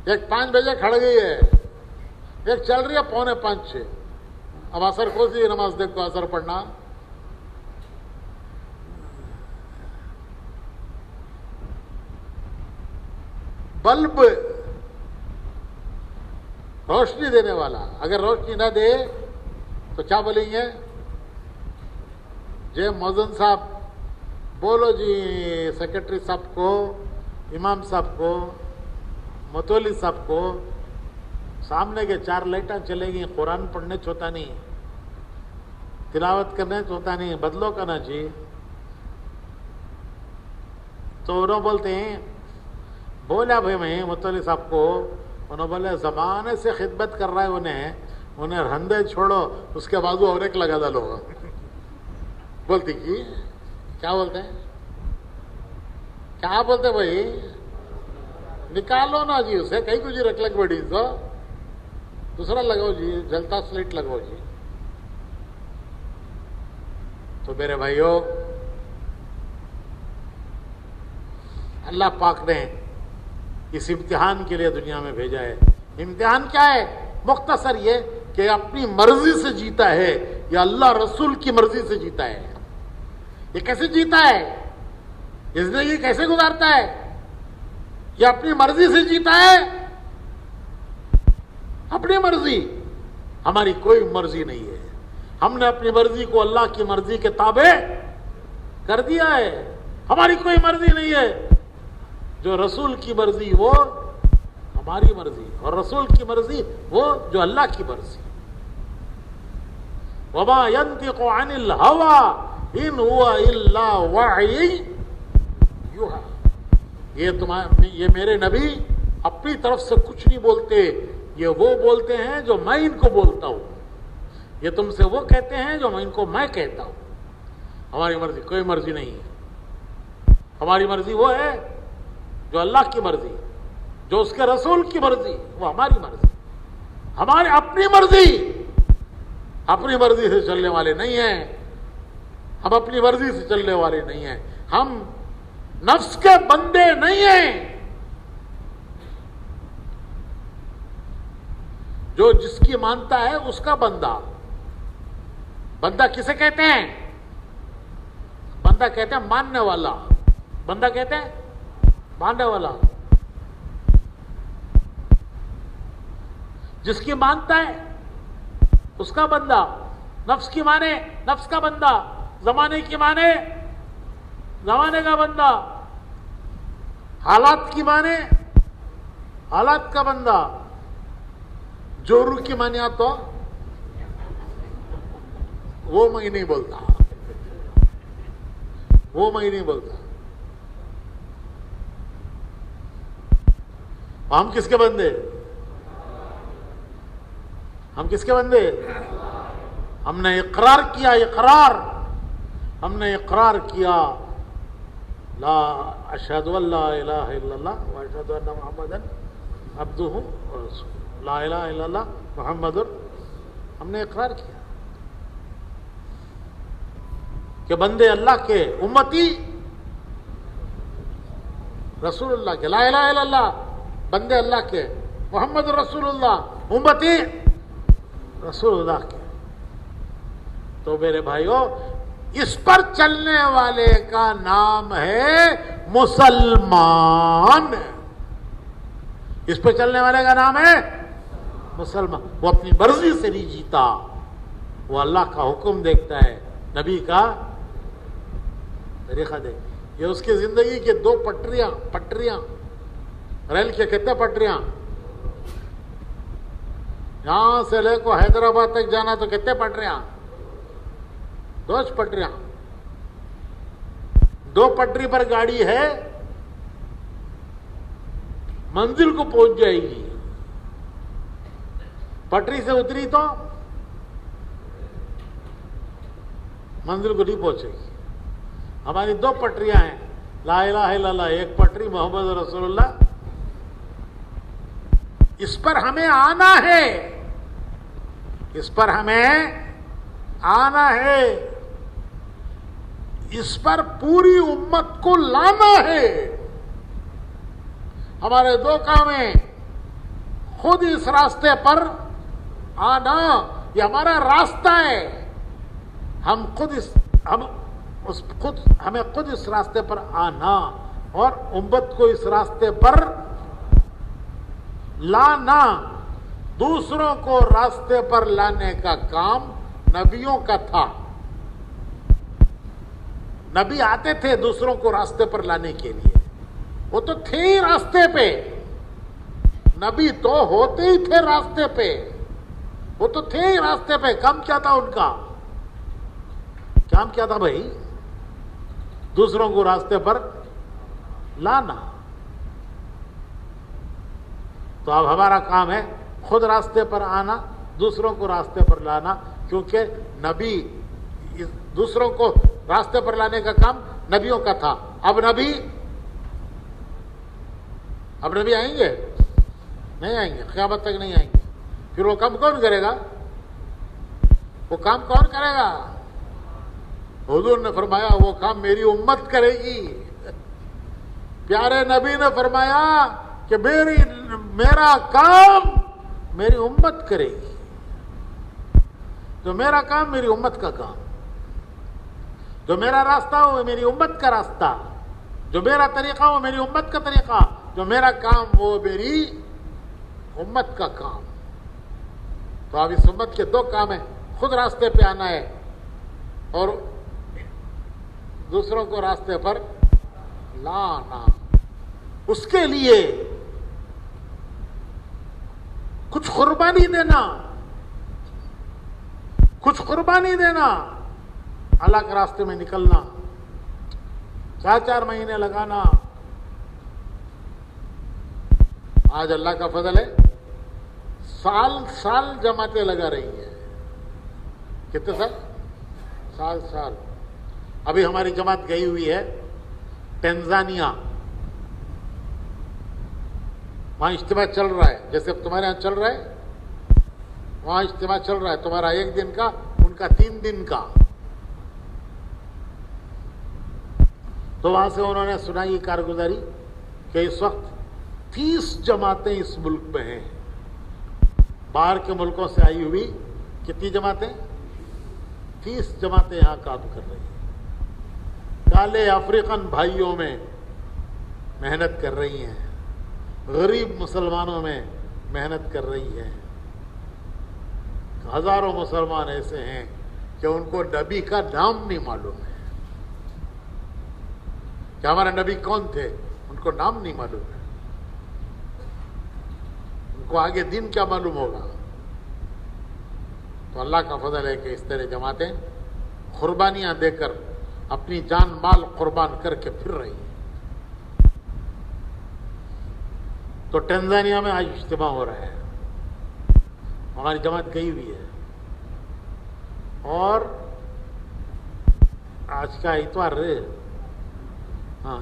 ایک 5 بجے کھڑ گئی ہے، ایک چل رہی ہے 4:45. اب اثر کو سی نماز دیکھ کو اثر پڑھنا. بلب روشنی دینے والا. اگر روشنی نہ دے تو کیا بولیں گے؟ جے موزن صاحب بولو جی سیکرٹری صاحب کو، امام صاحب کو، متولی صاحب کو، سامنے کے 4 لائٹاں چلے گی، قرآن پڑھنے چھوتا نہیں، تلاوت کرنے چھوتا نہیں، بدلو کرنا جی. تو انہوں بولتے ہیں، بولا بھائی میں متولی صاحب کو، انہوں بولے زمانے سے خدمت کر رہا ہے انہیں رندے چھوڑو، اس کے بازو اور ایک لگا ڈالو. بولتی کی کیا بولتے ہیں؟ کیا بولتے بھائی؟ نکالو نا جی اسے، کہیں کو جی رکھ لگ بڑی تو دوسرا لگاؤ جی، جلتا سلیٹ لگاؤ جی. تو میرے بھائیوں، اللہ پاک نے اس امتحان کے لیے دنیا میں بھیجا ہے. امتحان کیا ہے؟ مختصر یہ کہ اپنی مرضی سے جیتا ہے یا اللہ رسول کی مرضی سے جیتا ہے. یہ کیسے جیتا ہے؟ یہ زندگی کیسے گزارتا ہے؟ یہ اپنی مرضی سے جیتا ہے. اپنی مرضی، ہماری کوئی مرضی نہیں ہے. ہم نے اپنی مرضی کو اللہ کی مرضی کے تابع کر دیا ہے. ہماری کوئی مرضی نہیں ہے. جو رسول کی مرضی وہ ہماری مرضی، اور رسول کی مرضی وہ جو اللہ کی مرضی. وما ينطق عن الهوى ان هو الا وحی یوحی. یہ میرے نبی اپنی طرف سے کچھ نہیں بولتے، یہ وہ بولتے ہیں جو میں ان کو بولتا ہوں. یہ تم سے وہ کہتے ہیں جو میں کہتا ہوں. ہماری مرضی کوئی مرضی نہیں ہے. ہماری مرضی وہ ہے جو اللہ کی مرضی، جو اس کے رسول کی مرضی، وہ ہماری مرضی. ہماری اپنی مرضی سے چلنے والے نہیں ہیں. ہم اپنی مرضی سے چلنے والے نہیں ہیں. ہم نفس کے بندے نہیں ہیں. جو جس کی مانتا ہے اس کا بندہ. بندہ کسے کہتے ہیں؟ بندہ کہتے ہیں ماننے والا. بندہ کہتے ہیں ماننے والا. جس کی مانتا ہے اس کا بندہ. نفس کی مانے نفس کا بندہ، زمانے کی مانے زمانے کا بندہ، حالات کی مانے حالات کا بندہ. جورو کی مانے تو وہ میں نہیں بولتا، وہ میں نہیں بولتا. ہم کس کے بندے؟ ہم کس کے بندے؟ ہم نے اقرار کیا. ہم نے اقرار کیا لا اشہد ان لا الہ الا اللہ و اشہد ان محمدا عبدہ ورسولہ. لا الہ الا اللہ محمد، ہم نے اقرار کیا کہ بندے اللہ کے، امتی رسول اللہ کے. لا الہ الا اللہ بندے اللہ کے، محمد رسول اللہ امتی رسول اللہ کے. تو میرے بھائیوں، اس پر چلنے والے کا نام ہے مسلمان. اس پہ چلنے والے کا نام ہے مسلمان. وہ اپنی مرضی سے نہیں جیتا، وہ اللہ کا حکم دیکھتا ہے، نبی کا طریقہ دیکھ. یہ اس کی زندگی کے 2 پٹریاں ریل کے کتنے پٹریاں؟ یہاں سے لے کو حیدرآباد تک جانا تو کتنے پٹریاں؟ 2 پٹریاں. 2 پٹری پر گاڑی ہے، منزل کو پہنچ جائے گی. پٹری سے اتری تو منزل کو نہیں پہنچے گی. ہماری 2 پٹریاں ہیں، لا الہ الا اللہ ایک پٹری، محمد رسول اللہ. اس پر ہمیں آنا ہے، اس پر ہمیں آنا ہے، اس پر پوری امت کو لانا ہے. ہمارے 2 کام ہیں، خود اس راستے پر آنا، یہ ہمارا راستہ ہے. ہمیں خود اس راستے پر آنا اور امت کو اس راستے پر لانا. دوسروں کو راستے پر لانے کا کام نبیوں کا تھا. نبی آتے تھے دوسروں کو راستے پر لانے کے لیے. وہ تو تھے ہی راستے پہ. نبی تو ہوتے ہی تھے راستے پہ. وہ تو تھے ہی راستے پہ. کام کیا تھا ان کا؟ کام کیا تھا بھائی؟ دوسروں کو راستے پر لانا. تو اب ہمارا کام ہے خود راستے پر آنا، دوسروں کو راستے پر لانا، کیونکہ نبی دوسروں کو راستے پر لانے کا کام نبیوں کا تھا. اب نبی آئیں گے؟ نہیں آئیں گے، قیامت تک نہیں آئیں گے. پھر وہ کام کون کرے گا؟ وہ کام کون کرے گا؟ حضور نے فرمایا وہ کام میری امت کرے گی. پیارے نبی نے فرمایا کہ میرا کام میری امت کرے گی. جو میرا کام میری امت کا کام، جو میرا راستہ وہ میری امت کا راستہ، جو میرا طریقہ وہ میری امت کا طریقہ، جو میرا کام وہ میری امت کا کام. تو اب اس امت کے دو کام ہیں، خود راستے پہ آنا ہے اور دوسروں کو راستے پر لانا. اس کے لیے کچھ قربانی دینا، اللہ کے راستے میں نکلنا، 4 مہینے لگانا. آج اللہ کا فضل ہے، سال جماعتیں لگا رہی ہیں. کتنے سال؟ ابھی ہماری جماعت گئی ہوئی ہے ٹینزانیہ. وہاں اجتماع چل رہا ہے، جیسے اب تمہارے یہاں چل رہا ہے، وہاں اجتماع چل رہا ہے. تمہارا 1 دن کا، ان کا 3 دن کا. تو وہاں سے انہوں نے سنائی کارگزاری کہ اس وقت 30 جماعتیں اس ملک میں ہیں. باہر کے ملکوں سے آئی ہوئی کتنی جماعتیں؟ 30 جماعتیں یہاں کام کر رہی ہیں. کالے افریقن بھائیوں میں محنت کر رہی ہیں، غریب مسلمانوں میں محنت کر رہی ہیں. ہزاروں مسلمان ایسے ہیں کہ ان کو نبی کا نام نہیں معلوم ہے کہ ہمارے نبی کون تھے. ان کو نام نہیں معلوم ہے. ان کو آگے دین کیا معلوم ہوگا. تو اللہ کا فضل ہے کہ اس طرح جماعتیں قربانیاں دے کر اپنی جان مال قربان کر کے پھر رہی ہیں. تو ٹینزانیہ میں آج اجتماع ہو رہا ہے، ہماری جماعت گئی ہوئی ہے. اور آج کا اتوار ہے،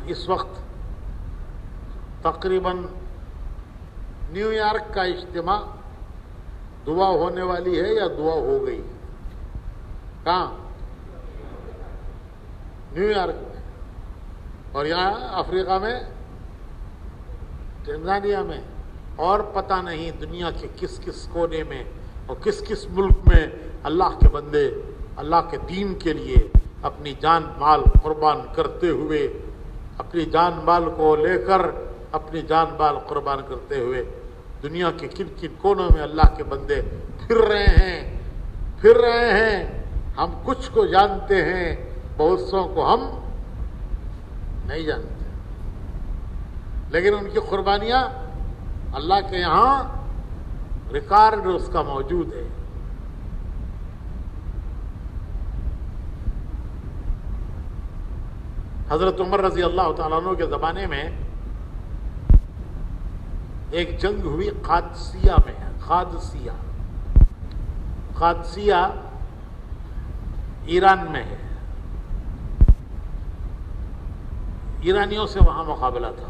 اس وقت تقریباً نیو یارک کا اجتماع دعا ہونے والی ہے یا دعا ہو گئی؟ کہاں؟ نیو یارک میں. اور یہاں افریقہ میں ٹینزانیہ میں، اور پتہ نہیں دنیا کے کس کس کونے میں اور کس کس ملک میں اللہ کے بندے اللہ کے دین کے لیے اپنی جان مال قربان کرتے ہوئے، اپنی جان مال کو لے کر اپنی جان مال قربان کرتے ہوئے دنیا کے کن کن کونوں میں اللہ کے بندے پھر رہے ہیں. ہم کچھ کو جانتے ہیں، بہت سو کو ہم نہیں جانتے، لیکن ان کی قربانیاں اللہ کے یہاں ریکارڈ اس کا موجود ہے. حضرت عمر رضی اللہ تعالیٰ عنہ کے زمانے میں ایک جنگ ہوئی قادسیہ میں. قادسیہ ایران میں ہے. ایرانیوں سے وہاں مقابلہ تھا.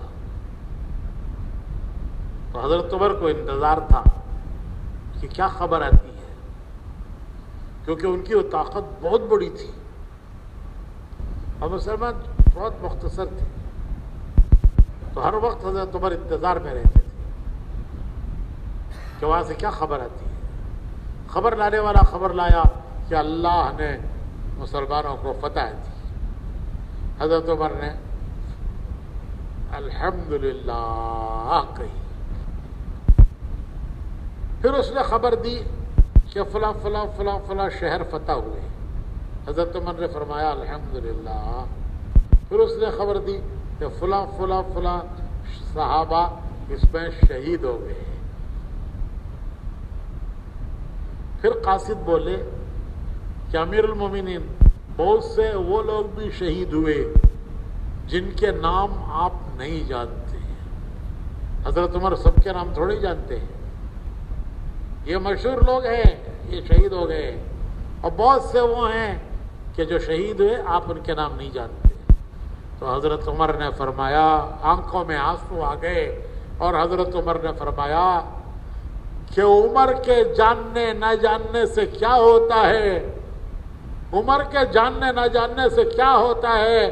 تو حضرت عمر کو انتظار تھا کہ کیا خبر آتی ہے، کیونکہ ان کی وہ طاقت بہت بڑی تھی اور مسلمان بہت مختصر تھے. تو ہر وقت حضرت عمر انتظار میں رہتے تھے کہ وہاں سے کیا خبر آتی ہے. خبر لانے والا خبر لایا کہ اللہ نے مسلمانوں کو فتح دی. حضرت عمر نے الحمدللہ کہی. پھر اس نے خبر دی کہ فلاں فلاں فلاں فلاں شہر فتح ہوئے. حضرت عمر نے فرمایا الحمدللہ. پھر اس نے خبر دی کہ فلاں فلاں فلاں صحابہ اس میں شہید ہو گئے. پھر قاصد بولے کہ امیر المومنین بہت سے وہ لوگ بھی شہید ہوئے جن کے نام آپ نہیں جانتے. حضرت عمر سب کے نام تھوڑے جانتے ہیں. یہ مشہور لوگ ہیں, یہ شہید ہو گئے, اور بہت سے وہ ہیں کہ جو شہید ہوئے آپ ان کے نام نہیں جانتے. تو حضرت عمر نے فرمایا, آنکھوں میں آنسو آ گئے, اور حضرت عمر نے فرمایا کہ عمر کے جاننے نہ جاننے سے کیا ہوتا ہے, عمر کے جاننے نہ جاننے سے کیا ہوتا ہے.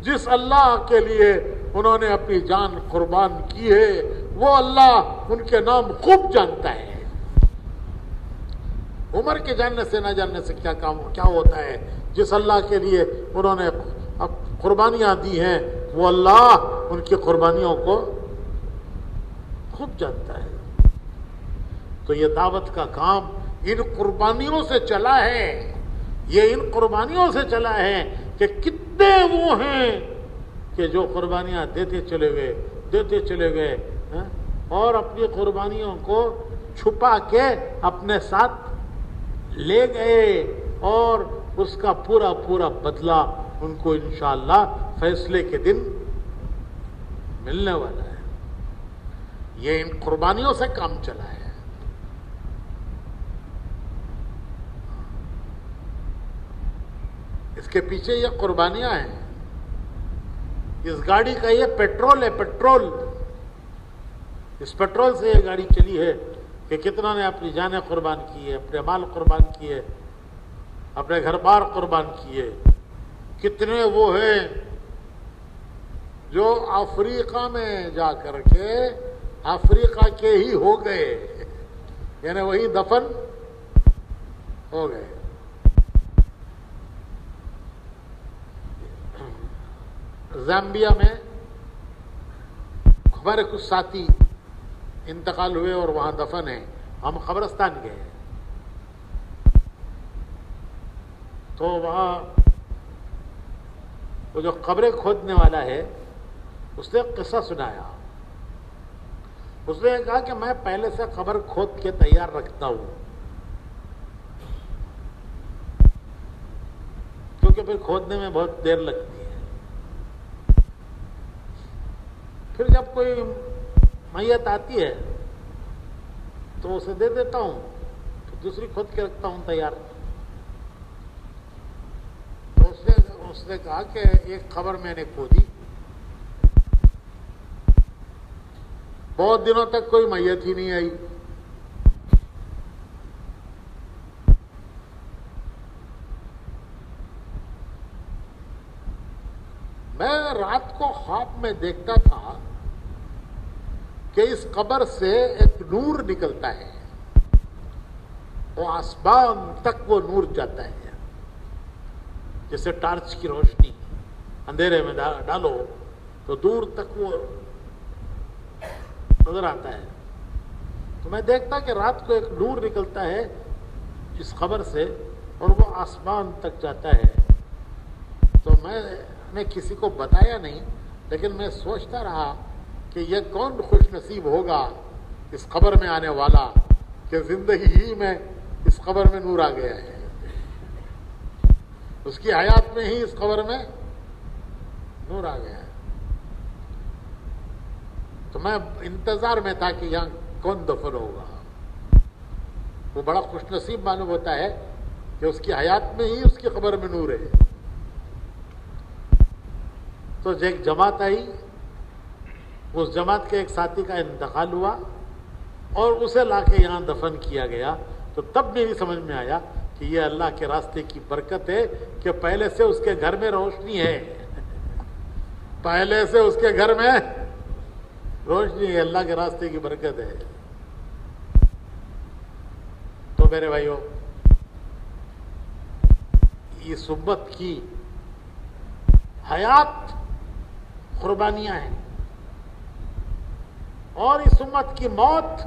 جس اللہ کے لیے انہوں نے اپنی جان قربان کی ہے وہ اللہ ان کے نام خوب جانتا ہے. عمر کے جاننے سے نہ جاننے سے کیا ہوتا ہے. جس اللہ کے لیے انہوں نے قربانیاں دی ہیں وہ اللہ ان کی قربانیوں کو خوب جانتا ہے. تو یہ دعوت کا کام ان قربانیوں سے چلا ہے, یہ ان قربانیوں سے چلا ہے کہ کتنے وہ ہیں کہ جو قربانیاں دیتے چلے گئے اور اپنی قربانیوں کو چھپا کے اپنے ساتھ لے گئے, اور اس کا پورا پورا بدلہ ان کو انشاءاللہ فیصلے کے دن ملنے والا ہے. یہ ان قربانیوں سے کام چلا ہے. اس کے پیچھے یہ قربانیاں ہیں. اس گاڑی کا یہ پیٹرول ہے, پیٹرول. اس پیٹرول سے یہ گاڑی چلی ہے کہ کتنا نے اپنی جانیں قربان کی ہے, اپنے مال قربان کیے, اپنے گھر بار قربان کیے. کتنے وہ ہیں جو افریقہ میں جا کر کے افریقہ کے ہی ہو گئے, یعنی وہی دفن ہو گئے. زامبیا میں ہمارے کچھ ساتھی انتقال ہوئے اور وہاں دفن ہیں. ہم قبرستان گئے تو وہاں وہ جو قبریں کھودنے والا ہے اس نے ایک قصہ سنایا. اس نے کہا کہ میں پہلے سے قبر کھود کے تیار رکھتا ہوں, کیونکہ پھر کھودنے میں بہت دیر لگتی ہے. پھر جب کوئی میت آتی ہے تو اسے دے دیتا ہوں, تو دوسری کھود کے رکھتا ہوں تیار. تو اس نے کہا کہ ایک قبر میں نے کھودی, بہت دنوں تک کوئی میت ہی نہیں آئی. میں رات کو خواب میں دیکھتا تھا کہ اس قبر سے ایک نور نکلتا ہے, وہ آسمان تک وہ نور جاتا ہے, جیسے ٹارچ کی روشنی اندھیرے میں ڈالو تو دور تک وہ نظر آتا ہے. تو میں دیکھتا کہ رات کو ایک نور نکلتا ہے اس قبر سے اور وہ آسمان تک جاتا ہے. تو میں نے کسی کو بتایا نہیں, لیکن میں سوچتا رہا کہ یہ کون خوش نصیب ہوگا اس قبر میں آنے والا کہ زندگی ہی میں اس قبر میں نور آ گیا ہے, اس کی حیات میں ہی اس قبر میں نور آ گیا ہے. تو میں انتظار میں تھا کہ یہاں کون دفن ہوگا. وہ بڑا خوش نصیب معلوم ہوتا ہے کہ اس کی حیات میں ہی اس کی قبر میں نور ہے. تو ایک جماعت آئی, اس جماعت کے ایک ساتھی کا انتقال ہوا اور اسے لا کے یہاں دفن کیا گیا. تو تب میری سمجھ میں آیا کہ یہ اللہ کے راستے کی برکت ہے کہ پہلے سے اس کے گھر میں روشنی ہے, پہلے سے اس کے گھر میں روشنی ہے, اللہ کے راستے کی برکت ہے. تو میرے بھائیوں, اس امت کی حیات قربانیاں ہیں اور اس امت کی موت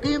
3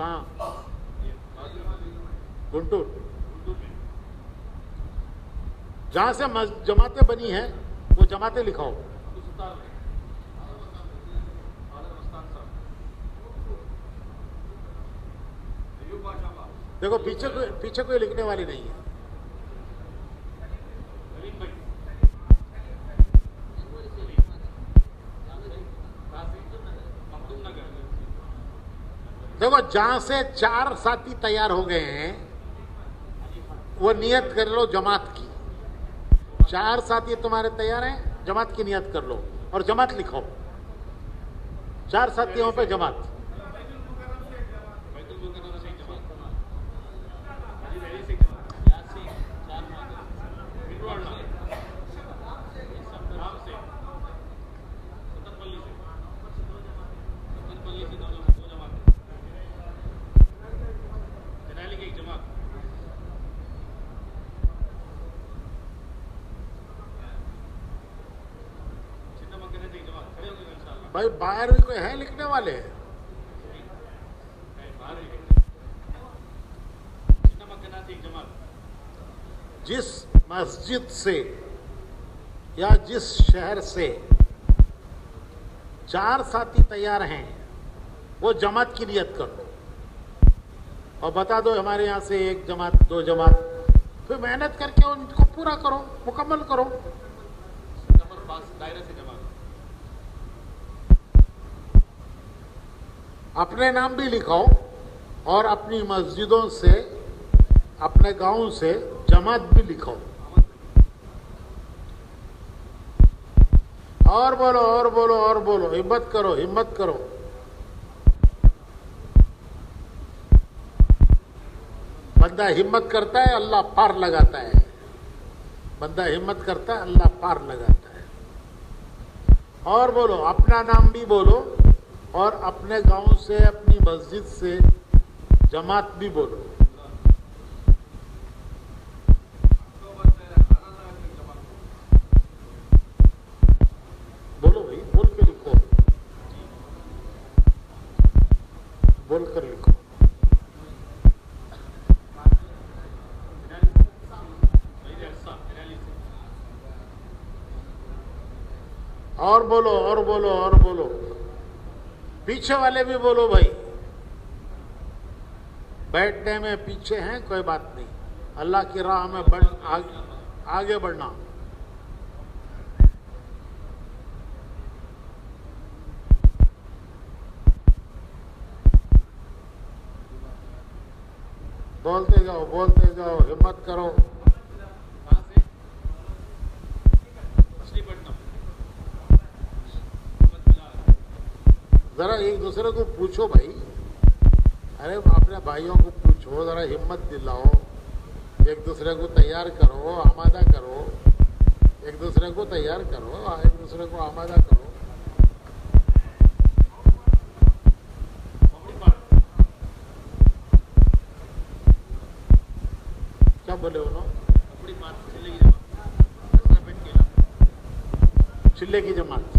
کہاں؟ گنٹور. جہاں سے جماعتیں بنی ہیں وہ جماعتیں لکھاؤ. دیکھو پیچھے کوئی لکھنے والی نہیں ہے. دیکھو جہاں سے 4 ساتھی تیار ہو گئے ہیں وہ نیت کر لو جماعت کی. 4 ساتھی تمہارے تیار ہیں, جماعت کی نیت کر لو اور جماعت لکھو. 4 ساتھیوں پہ جماعت. بھائی باہر بھی کوئی ہے لکھنے والے؟ جس مسجد سے یا جس شہر سے 4 ساتھی تیار ہیں وہ جماعت کی نیت کر دو اور بتا دو ہمارے یہاں سے 1 جماعت 2 جماعت. پھر محنت کر کے ان کو پورا کرو, مکمل کرو. اپنے نام بھی لکھاؤ اور اپنی مسجدوں سے, اپنے گاؤں سے جماعت بھی لکھاؤ. اور بولو اور بولو اور بولو, ہمت کرو ہمت کرو. بندہ ہمت کرتا ہے اللہ پار لگاتا ہے. بندہ ہمت کرتا ہے اللہ پار لگاتا ہے. اور بولو, اپنا نام بھی بولو اور اپنے گاؤں سے, اپنی مسجد سے جماعت بھی بولو. بولو بھائی, بول کے لکھو, بول کر لکھو. اور بولو اور بولو اور بولو. پیچھے والے بھی بولو بھائی. بیٹھنے میں پیچھے ہیں کوئی بات نہیں, اللہ کی راہ میں آگے بڑھنا. بولتے جاؤ بولتے جاؤ, ہمت کرو. ذرا ایک دوسرے کو پوچھو بھائی, ارے اپنے بھائیوں کو پوچھو, ذرا ہمت دلاؤ, ایک دوسرے کو تیار کرو, آمادہ کرو, ایک دوسرے کو تیار کرو, ایک دوسرے کو آمادہ کرو. کیا بولے انہوں؟ چلے کی جماعت.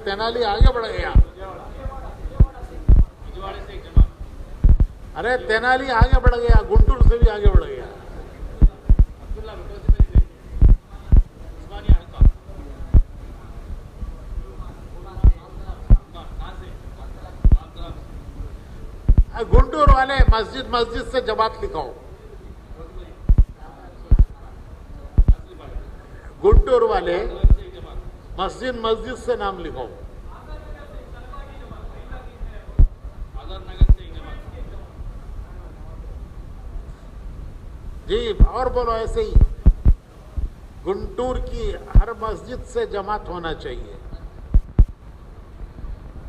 تینالی آگے بڑھ گیا. ارے تینالی آگے بڑھ گیا, گنٹور سے بھی آگے بڑھ گیا. گنٹور والے مسجد سے جماعت لکھاؤ. گنٹور والے مسجد سے نام لکھاؤ. جی اور بولو ایسے ہی. گنٹور کی ہر مسجد سے جماعت ہونا چاہیے.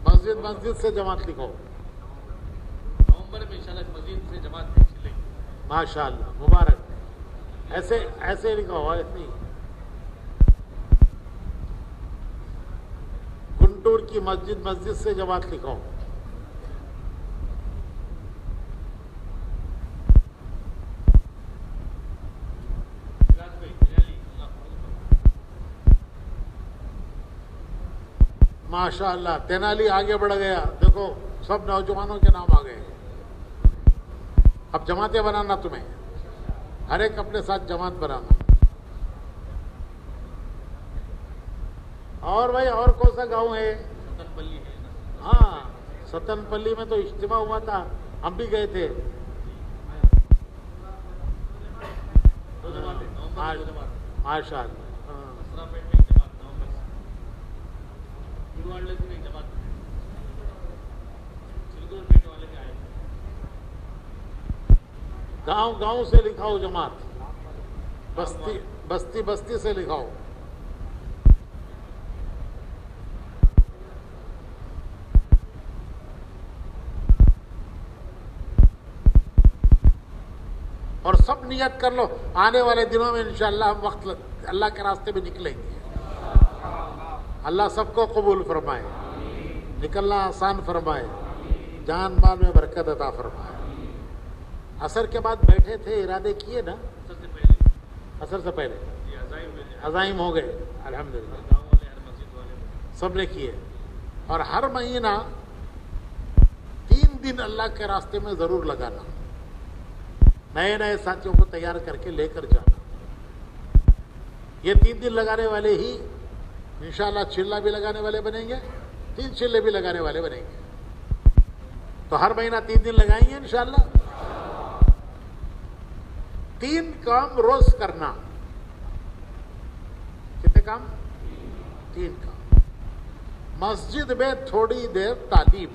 مسجد سے جماعت لکھاؤ. نومبر میں انشاءاللہ مسجد سے جماعت. ماشاء اللہ, مبارک. ایسے لکھاؤ، ایسے ہی گنٹور کی مسجد سے جماعت لکھاؤ. ماشاء اللہ تینالی آگے بڑھ گیا. دیکھو سب نوجوانوں کے نام آ گئے. اب جماعتیں بنانا تمہیں، ہر ایک اپنے ساتھ جماعت بنانا. اور بھائی اور کون سا گاؤں ہے؟ ہاں ستن پلی میں تو اجتماع ہوا تھا، ہم بھی گئے تھے. ماشاء اللہ. گاؤں سے لکھاؤ جماعت، بستی سے لکھاؤ. اور سب نیت کر لو آنے والے دنوں میں انشاءاللہ ہم وقت اللہ کے راستے میں نکلیں گے. اللہ سب کو قبول فرمائے، نکلنا آسان فرمائے، جان مال میں برکت عطا فرمائے. عصر کے بعد بیٹھے تھے، ارادے کیے نا؟ عصر سے پہلے عزائم ہو گئے الحمدللہ، سب نے کیے. اور ہر مہینہ 3 دن اللہ کے راستے میں ضرور لگانا، نئے ساتھیوں کو تیار کر کے لے کر جانا. یہ 3 دن لگانے والے ہی انشاءاللہ چلہ بھی لگانے والے بنیں گے، 3 چلے بھی لگانے والے بنیں گے. تو ہر مہینہ 3 دن لگائیں گے انشاءاللہ. 3 کام روز کرنا. کتنے کام؟ 3 کام. مسجد میں تھوڑی دیر تعلیم.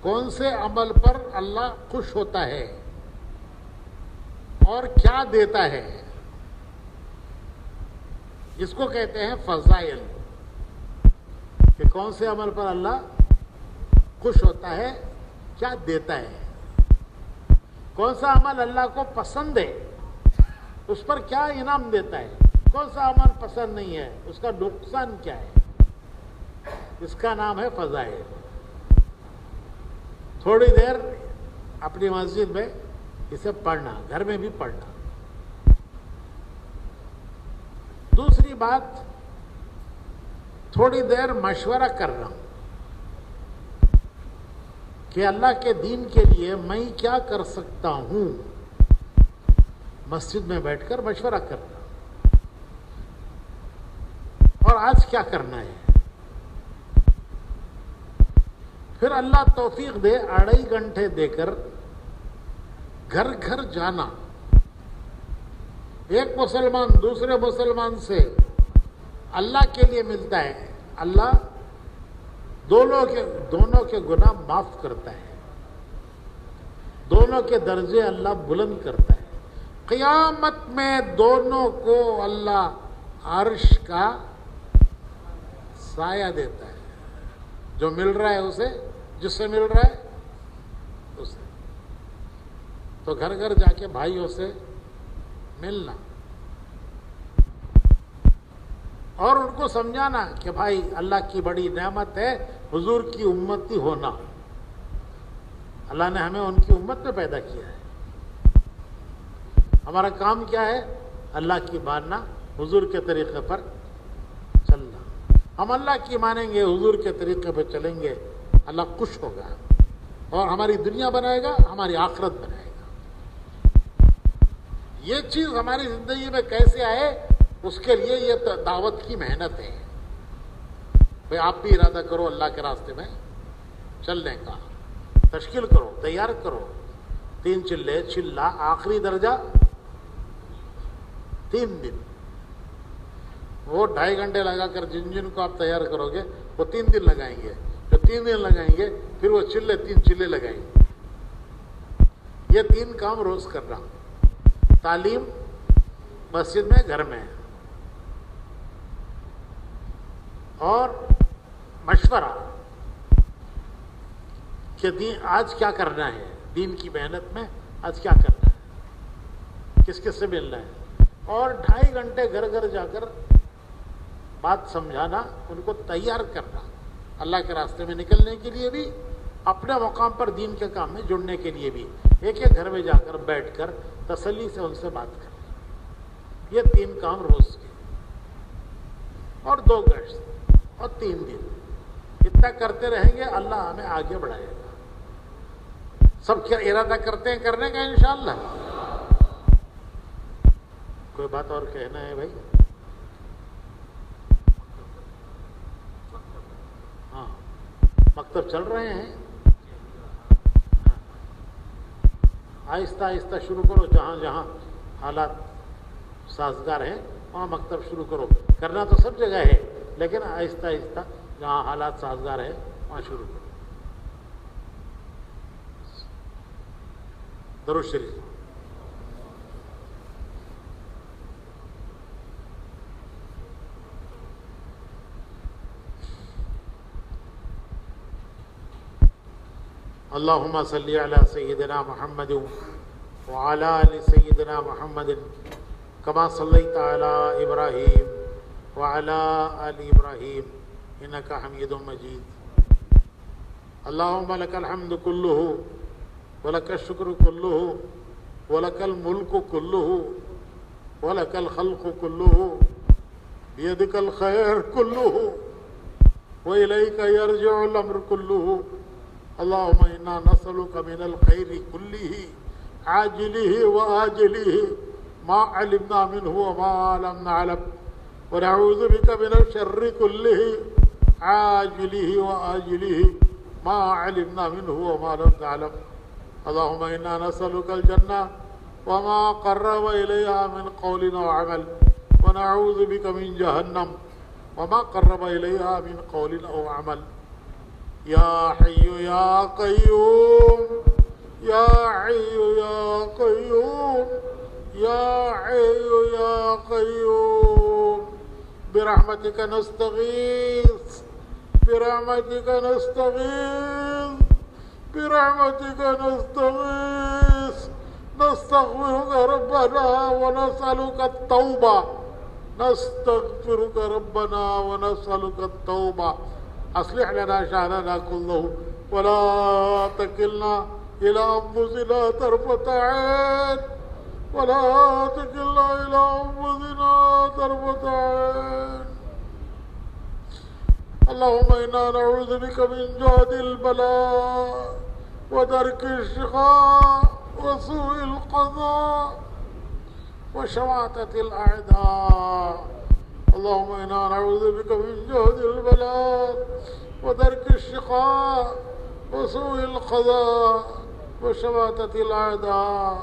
کون سے عمل پر اللہ خوش ہوتا ہے اور کیا دیتا ہے، جس کو کہتے ہیں فضائل، کہ کون سے عمل پر اللہ خوش ہوتا ہے، کیا دیتا ہے. کون سا عمل اللہ کو پسند ہے، اس پر کیا انعام دیتا ہے. کون سا عمل پسند نہیں ہے، اس کا نقصان کیا ہے. اس کا نام ہے فضائل. تھوڑی دیر اپنی مسجد میں اسے پڑھنا، گھر میں بھی پڑھنا. دوسری بات، تھوڑی دیر مشورہ کرنا کہ اللہ کے دین کے لیے میں کیا کر سکتا ہوں. مسجد میں بیٹھ کر مشورہ کرنا، اور آج کیا کرنا ہے. پھر اللہ توفیق دے 2.5 گھنٹے دے کر گھر گھر جانا. ایک مسلمان دوسرے مسلمان سے اللہ کے لیے ملتا ہے، اللہ دونوں کے گناہ معاف کرتا ہے، دونوں کے درجے اللہ بلند کرتا ہے. قیامت میں دونوں کو اللہ عرش کا سایہ دیتا ہے. جو مل رہا ہے اسے، جس سے مل رہا ہے اسے. تو گھر گھر جا کے بھائیوں سے ملنا اور ان کو سمجھانا کہ بھائی اللہ کی بڑی نعمت ہے حضور کی امتی ہونا. اللہ نے ہمیں ان کی امت میں پیدا کیا ہے. ہمارا کام کیا ہے؟ اللہ کی ماننا، حضور کے طریقے پر چلنا. ہم اللہ کی مانیں گے، حضور کے طریقے پر چلیں گے، اللہ خوش ہوگا اور ہماری دنیا بنائے گا، ہماری آخرت بنائے گا. یہ چیز ہماری زندگی میں کیسے آئے، اس کے لیے یہ دعوت کی محنت ہے. بھئی آپ بھی ارادہ کرو اللہ کے راستے میں چلنے کا، تشکیل کرو، تیار کرو. 3 چلے، چلہ آخری درجہ 3 دن. وہ 2.5 گھنٹے لگا کر جن کو آپ تیار کرو گے وہ 3 دن لگائیں گے. جو 3 دن لگائیں گے پھر وہ 3 چلے لگائیں گے. یہ 3 کام روز کرنا. تعلیم مسجد میں، گھر میں، اور مشورہ کہ آج کیا کرنا ہے. دین کی محنت میں آج کیا کرنا ہے، کس کس سے ملنا ہے، اور 2.5 گھنٹے گھر گھر جا کر بات سمجھانا، ان کو تیار کرنا اللہ کے راستے میں نکلنے کے لیے بھی، اپنے مقام پر دین کے کام میں جڑنے کے لیے بھی، ایک ایک گھر میں جا کر بیٹھ کر تسلی سے ان سے بات کرنا، یہ 3 کام روز کے، اور 2 گشت اور 3 دن، اتنا کرتے رہیں گے اللہ ہمیں آگے بڑھائے گا۔ سب کیا ارادہ کرتے ہیں کرنے کا انشاءاللہ؟ کوئی بات اور کہنا ہے بھائی؟ ہاں، مکتب چل رہے ہیں، آہستہ آہستہ شروع کرو، جہاں جہاں حالات سازگار ہیں وہاں مکتب شروع کرو، کرنا تو سب جگہ ہے لیکن آہستہ آہستہ جہاں حالات سازگار ہیں وہاں شروع کرو۔ درود شریف۔ اللہم صلی علی سیدنا محمد وعلی آل سیدنا محمد کما صلیت علی ابراہیم وعلی آل ابراہیم انک حمید مجید۔ اللہم لک الحمد کلہ ولک الشکر کلہ ولک الملک کلہ ولک الخلق کلہ بیدک الخیر کلہ وإلیک یرجع الامر کلہ۔ اللہم انا نسألک من الخیر کلہ عاجلہ وآجلہ ما علمنا منہ وما لم نعلم ونعوذ بک من الشر کلہ عاجلہ وآجلہ ما علمنا منہ وما لم نعلم۔ اللہم انا نسألک الجنہ وما قرب الیہا من قول وعمل ونعوذ بک من جہنم وما قرب الیہا من قول او عمل۔ یا حی یا قیوم یا حی یا قیوم یا حی یا قیوم برحمتک نستغیث برحمتک نستغیث برحمتک نستغیث نستغفرک ربنا ونسألک التوبہ نستغفرک ربنا ونسألک التوبہ۔ اصلح لنا شأننا كله ولا تكلنا إلى أنفسنا طرفة عين ولا تكلنا إلى أنفسنا طرفة عين۔ اللهم إنا نعوذ بك من جهد البلاء ودرك الشقاء وسوء القضاء وشماتة الأعداء۔ اللهم إنا نعوذ بك من جهد البلاء ودرك الشقاء وسوء القضاء وشماتة الأعداء۔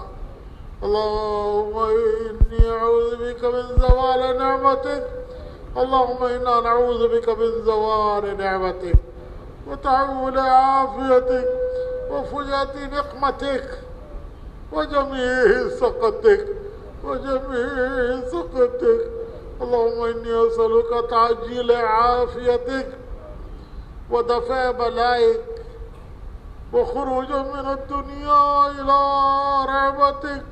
اللهم إني أعوذ بك من زوال نعمتك اللهم إنا نعوذ بك من زوال نعمتك وتحول عافيتك وفجأة نقمتك وجميع سخطك وجميع سخطك۔ اللهم إني أسألك تعجيل عافيتك ودفع بلائك وخروجا من الدنيا إلى رحمتك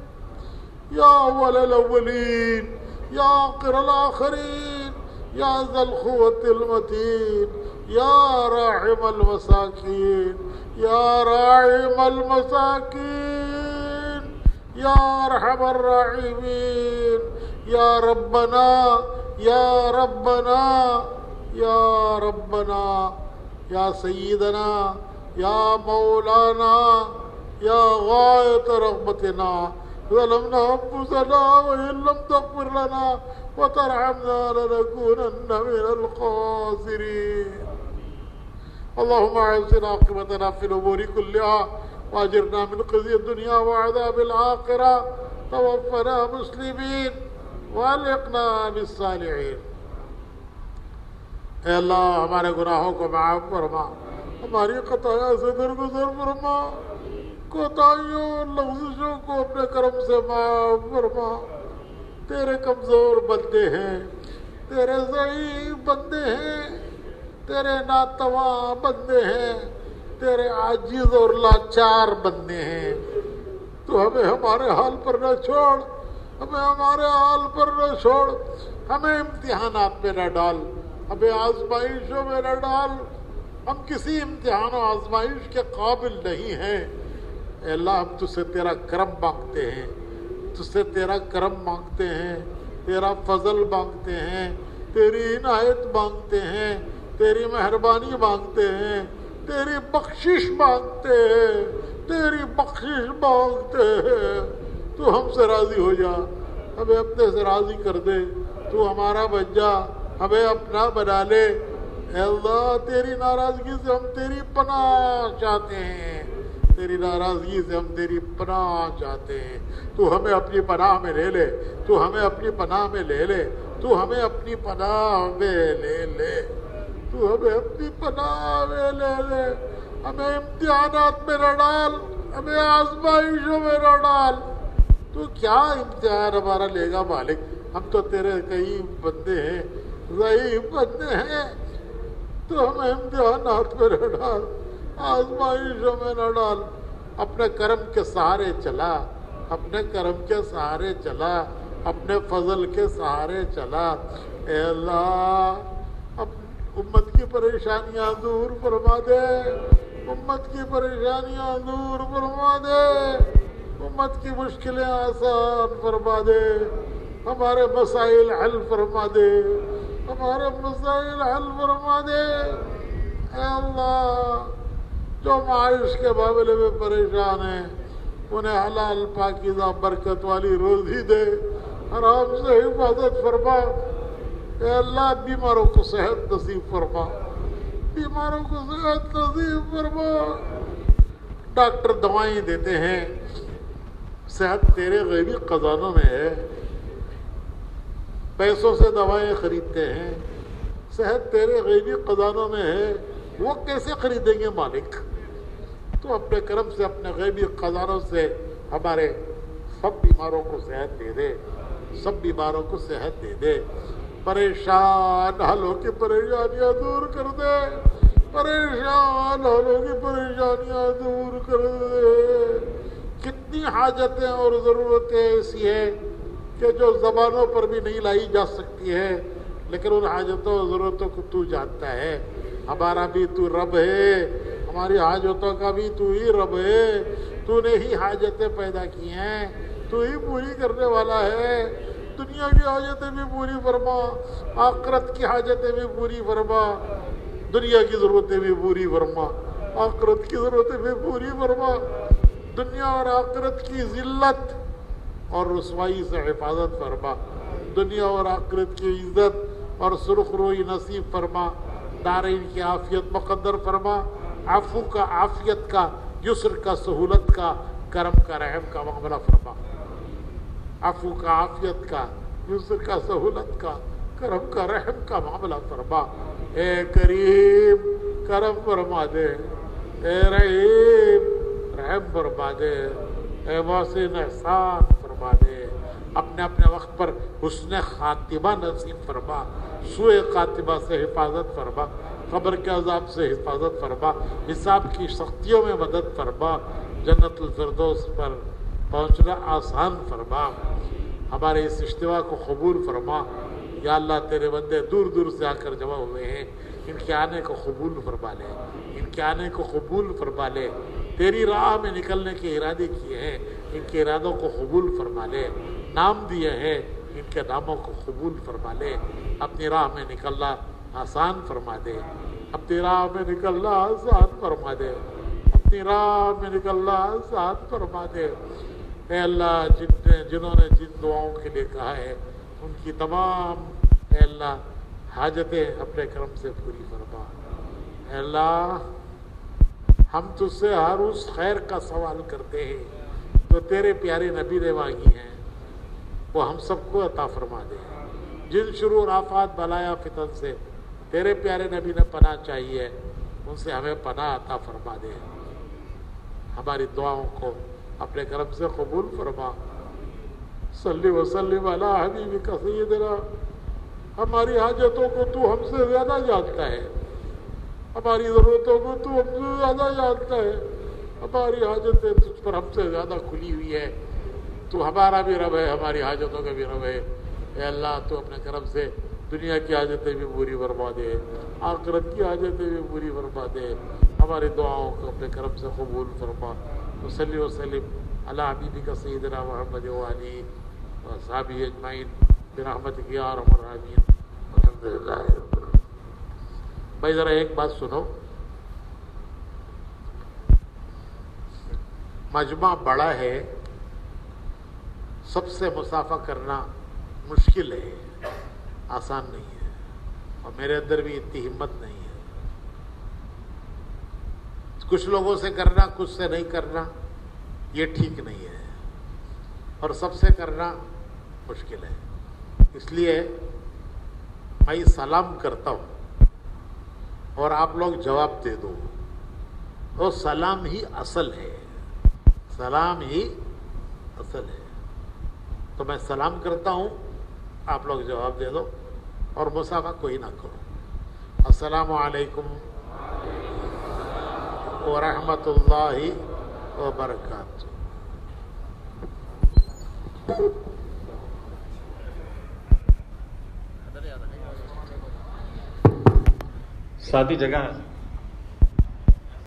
يا أول الأولين يا آخر الآخرين يا ذا القوة المتين يا راحم المساكين يا راحم المساكين يا أرحم الراحمين یا ربنا یا ربنا یا ربنا یا سیدنا یا مولانا یا غایت رغبتنا ظلمنا انفسنا وإن لم تغفر لنا وترحمنا لنكونن من الخاسرين۔ اللهم احسن عاقبتنا في الأمور كلها واجرنا من خزي الدنيا وعذاب الآخرة توفنا مسلمين والحقنا بالصالحین۔ اے اللہ ہمارے گناہوں کو معاف فرما، ہماری خطایا سے درگزر فرما، کوتاہیوں اور لغزشوں کو اپنے کرم سے معاف فرما۔ تیرے کمزور بندے ہیں، تیرے ضعیف بندے ہیں، تیرے ناتواں بندے ہیں، تیرے عاجز اور لاچار بندے ہیں۔ تو ہمیں ہمارے حال پر نہ چھوڑ، ہمیں ہمارے حال پر نہ چھوڑ، ہمیں امتحانات میں نہ ڈال، ہمیں آزمائشوں میں نہ ڈال، ہم کسی امتحان و آزمائش کے قابل نہیں ہیں۔ اے اللہ ہم تجھ سے تیرا کرم مانگتے ہیں، تجھ سے تیرا کرم مانگتے ہیں، تیرا فضل مانگتے ہیں، تیری عنایت مانگتے ہیں، تیری مہربانی مانگتے ہیں، تیری بخشش مانگتے ہیں، تیری بخشش مانگتے ہیں۔ تو ہم سے راضی ہو جا، ہمیں اپنے سے راضی کر دے، تو ہمارا بن جا، ہمیں اپنا بنا لے۔ اے اللہ تیری ناراضگی سے ہم تیری پناہ چاہتے ہیں، تیری ناراضگی سے ہم تیری پناہ چاہتے ہیں۔ تو ہمیں اپنی پناہ میں لے لے، تو ہمیں اپنی پناہ میں لے لے، تو ہمیں اپنی پناہ میں لے لے، تو ہمیں اپنی پناہ میں لے لے۔ ہمیں امتحانات میں نہ ڈال، ہمیں آزمائشوں میں نہ ڈال۔ تو کیا امتحان ہمارا لے گا مالک؟ ہم تو تیرے کئی بندے ہیں، ضعیف بندے ہیں، تو ہمیں امتحانات میں نہ ڈال، آزمائشوں میں نہ ڈال۔ اپنے کرم کے سہارے چلا، اپنے کرم کے سہارے چلا، اپنے فضل کے سہارے چلا۔ اے اللہ امت کی پریشانیاں دور فرما دے، امت کی پریشانیاں دور فرما دے، امت کی مشکلیں آسان فرما دے، ہمارے مسائل حل فرما دے، ہمارے مسائل حل فرما دے۔ اے اللہ جو معاش کے معاملے میں پریشان ہیں انہیں حلال پاکیزہ برکت والی روزی دے، حرام سے حفاظت فرما۔ اے اللہ بیماروں کو صحت نصیب فرما، بیماروں کو صحت نصیب فرما۔ ڈاکٹر دوائیں دیتے ہیں، صحت تیرے غیبی خزانوں میں ہے، پیسوں سے دوائیں خریدتے ہیں، صحت تیرے غیبی خزانوں میں ہے، وہ کیسے خریدیں گے مالک؟ تو اپنے کرم سے اپنے غیبی خزانوں سے ہمارے سب بیماروں کو صحت دے دے، سب بیماروں کو صحت دے دے۔ پریشان حالوں کی پریشانیاں دور کر دے، پریشان حالوں کی پریشانیاں دور کر دے۔ کتنی حاجتیں اور ضرورتیں ایسی ہیں کہ جو زبانوں پر بھی نہیں لائی جا سکتی ہے، لیکن ان حاجتوں اور ضرورتوں کو تو جانتا ہے۔ ہمارا بھی تو رب ہے، ہماری حاجتوں کا بھی تو ہی رب ہے، تو نے ہی حاجتیں پیدا کی ہیں، تو ہی پوری کرنے والا ہے۔ دنیا کی حاجتیں بھی پوری فرما، آخرت کی حاجتیں بھی پوری فرما، دنیا کی ضرورتیں بھی پوری فرما، آخرت کی ضرورتیں بھی پوری فرما۔ دنیا اور آخرت کی ذلت اور رسوائی سے حفاظت فرما، دنیا اور آخرت کی عزت اور سرخ روئی نصیب فرما، دارین کی عافیت مقدر فرما، عفو کا، عافیت کا، یسر کا، سہولت کا، کرم کا، رحم کا معاملہ فرما، عفو کا، عافیت کا، یسر کا، سہولت کا، کرم کا، رحم کا معاملہ فرما۔ اے کریم کرم فرما دے، اے رحیم رحم فرما دے، اے محسن احسان فرما دے۔ اپنے اپنے وقت پر حسن خاتمہ نصیب فرما، سوء خاتمہ سے حفاظت فرما، قبر کے عذاب سے حفاظت فرما، حساب کی سختیوں میں مدد فرما، جنت الفردوس پر پہنچنا آسان فرما۔ ہمارے اس اجتماع کو قبول فرما۔ یا اللہ تیرے بندے دور دور سے آ کر جمع ہوئے ہیں، ان کے آنے کو قبول فرما لے، ان کے آنے کو قبول فرما لے۔ تیری راہ میں نکلنے کے ارادے کیے ہیں، ان کے ارادوں کو قبول فرما لے۔ نام دیے ہیں، ان کے ناموں کو قبول فرما لے۔ اپنی راہ میں نکلنا آسان فرما دے، اپنی راہ میں نکلنا آسان فرما دے، اپنی راہ میں نکلنا آسان فرما دے۔ اے اللہ جنہوں نے جن دعاؤں کے لیے کہا ہے ان کی تمام اے اللہ حاجتیں اپنے کرم سے پوری فرما۔ اے اللہ ہم تجھ سے ہر اس خیر کا سوال کرتے ہیں جو تیرے پیارے نبی نے مانگی ہیں، وہ ہم سب کو عطا فرما دے۔ جن شرور آفات بلایا فتن سے تیرے پیارے نبی نے پناہ چاہیے، ان سے ہمیں پناہ عطا فرما دے۔ ہماری دعاؤں کو اپنے کرم سے قبول فرما۔ صلی وسلم علی حبیبک سیدنا، ہماری حاجتوں کو تو ہم سے زیادہ جانتا ہے، ہماری ضرورتوں کو تو ہم سے زیادہ جانتا ہے۔ ہماری حاجتیں تجھ پر ہم سے زیادہ کھلی ہوئی ہے، تو ہمارا بھی رب ہے، ہماری حاجتوں کا بھی رب ہے۔ اے اللہ تو اپنے کرم سے دنیا کی حاجتیں بھی پوری فرما دے، آخرت کی حاجتیں بھی پوری فرما دے، ہماری دعاؤں کو اپنے کرم سے قبول فرما۔ وصلی وسلم علی حبیبک سیدنا محمد وآلہ وصحبہ اجمعین برحمتک یا ارحم الراحمین الحمدللہ رب العالمین۔ بھائی ذرا ایک بات سنو، مجمع بڑا ہے، سب سے مصافحہ کرنا مشکل ہے، آسان نہیں ہے، اور میرے اندر بھی اتنی ہمت نہیں ہے۔ کچھ لوگوں سے کرنا، کچھ سے نہیں کرنا، یہ ٹھیک نہیں ہے، اور سب سے کرنا مشکل ہے۔ اس لیے میں سلام کرتا ہوں اور آپ لوگ جواب دے دو، تو سلام ہی اصل ہے، سلام ہی اصل ہے۔ تو میں سلام کرتا ہوں، آپ لوگ جواب دے دو، اور مصافحہ کوئی نہ کرو۔ السلام علیکم ورحمۃ اللہ وبرکاتہ۔ ساتھی جگہ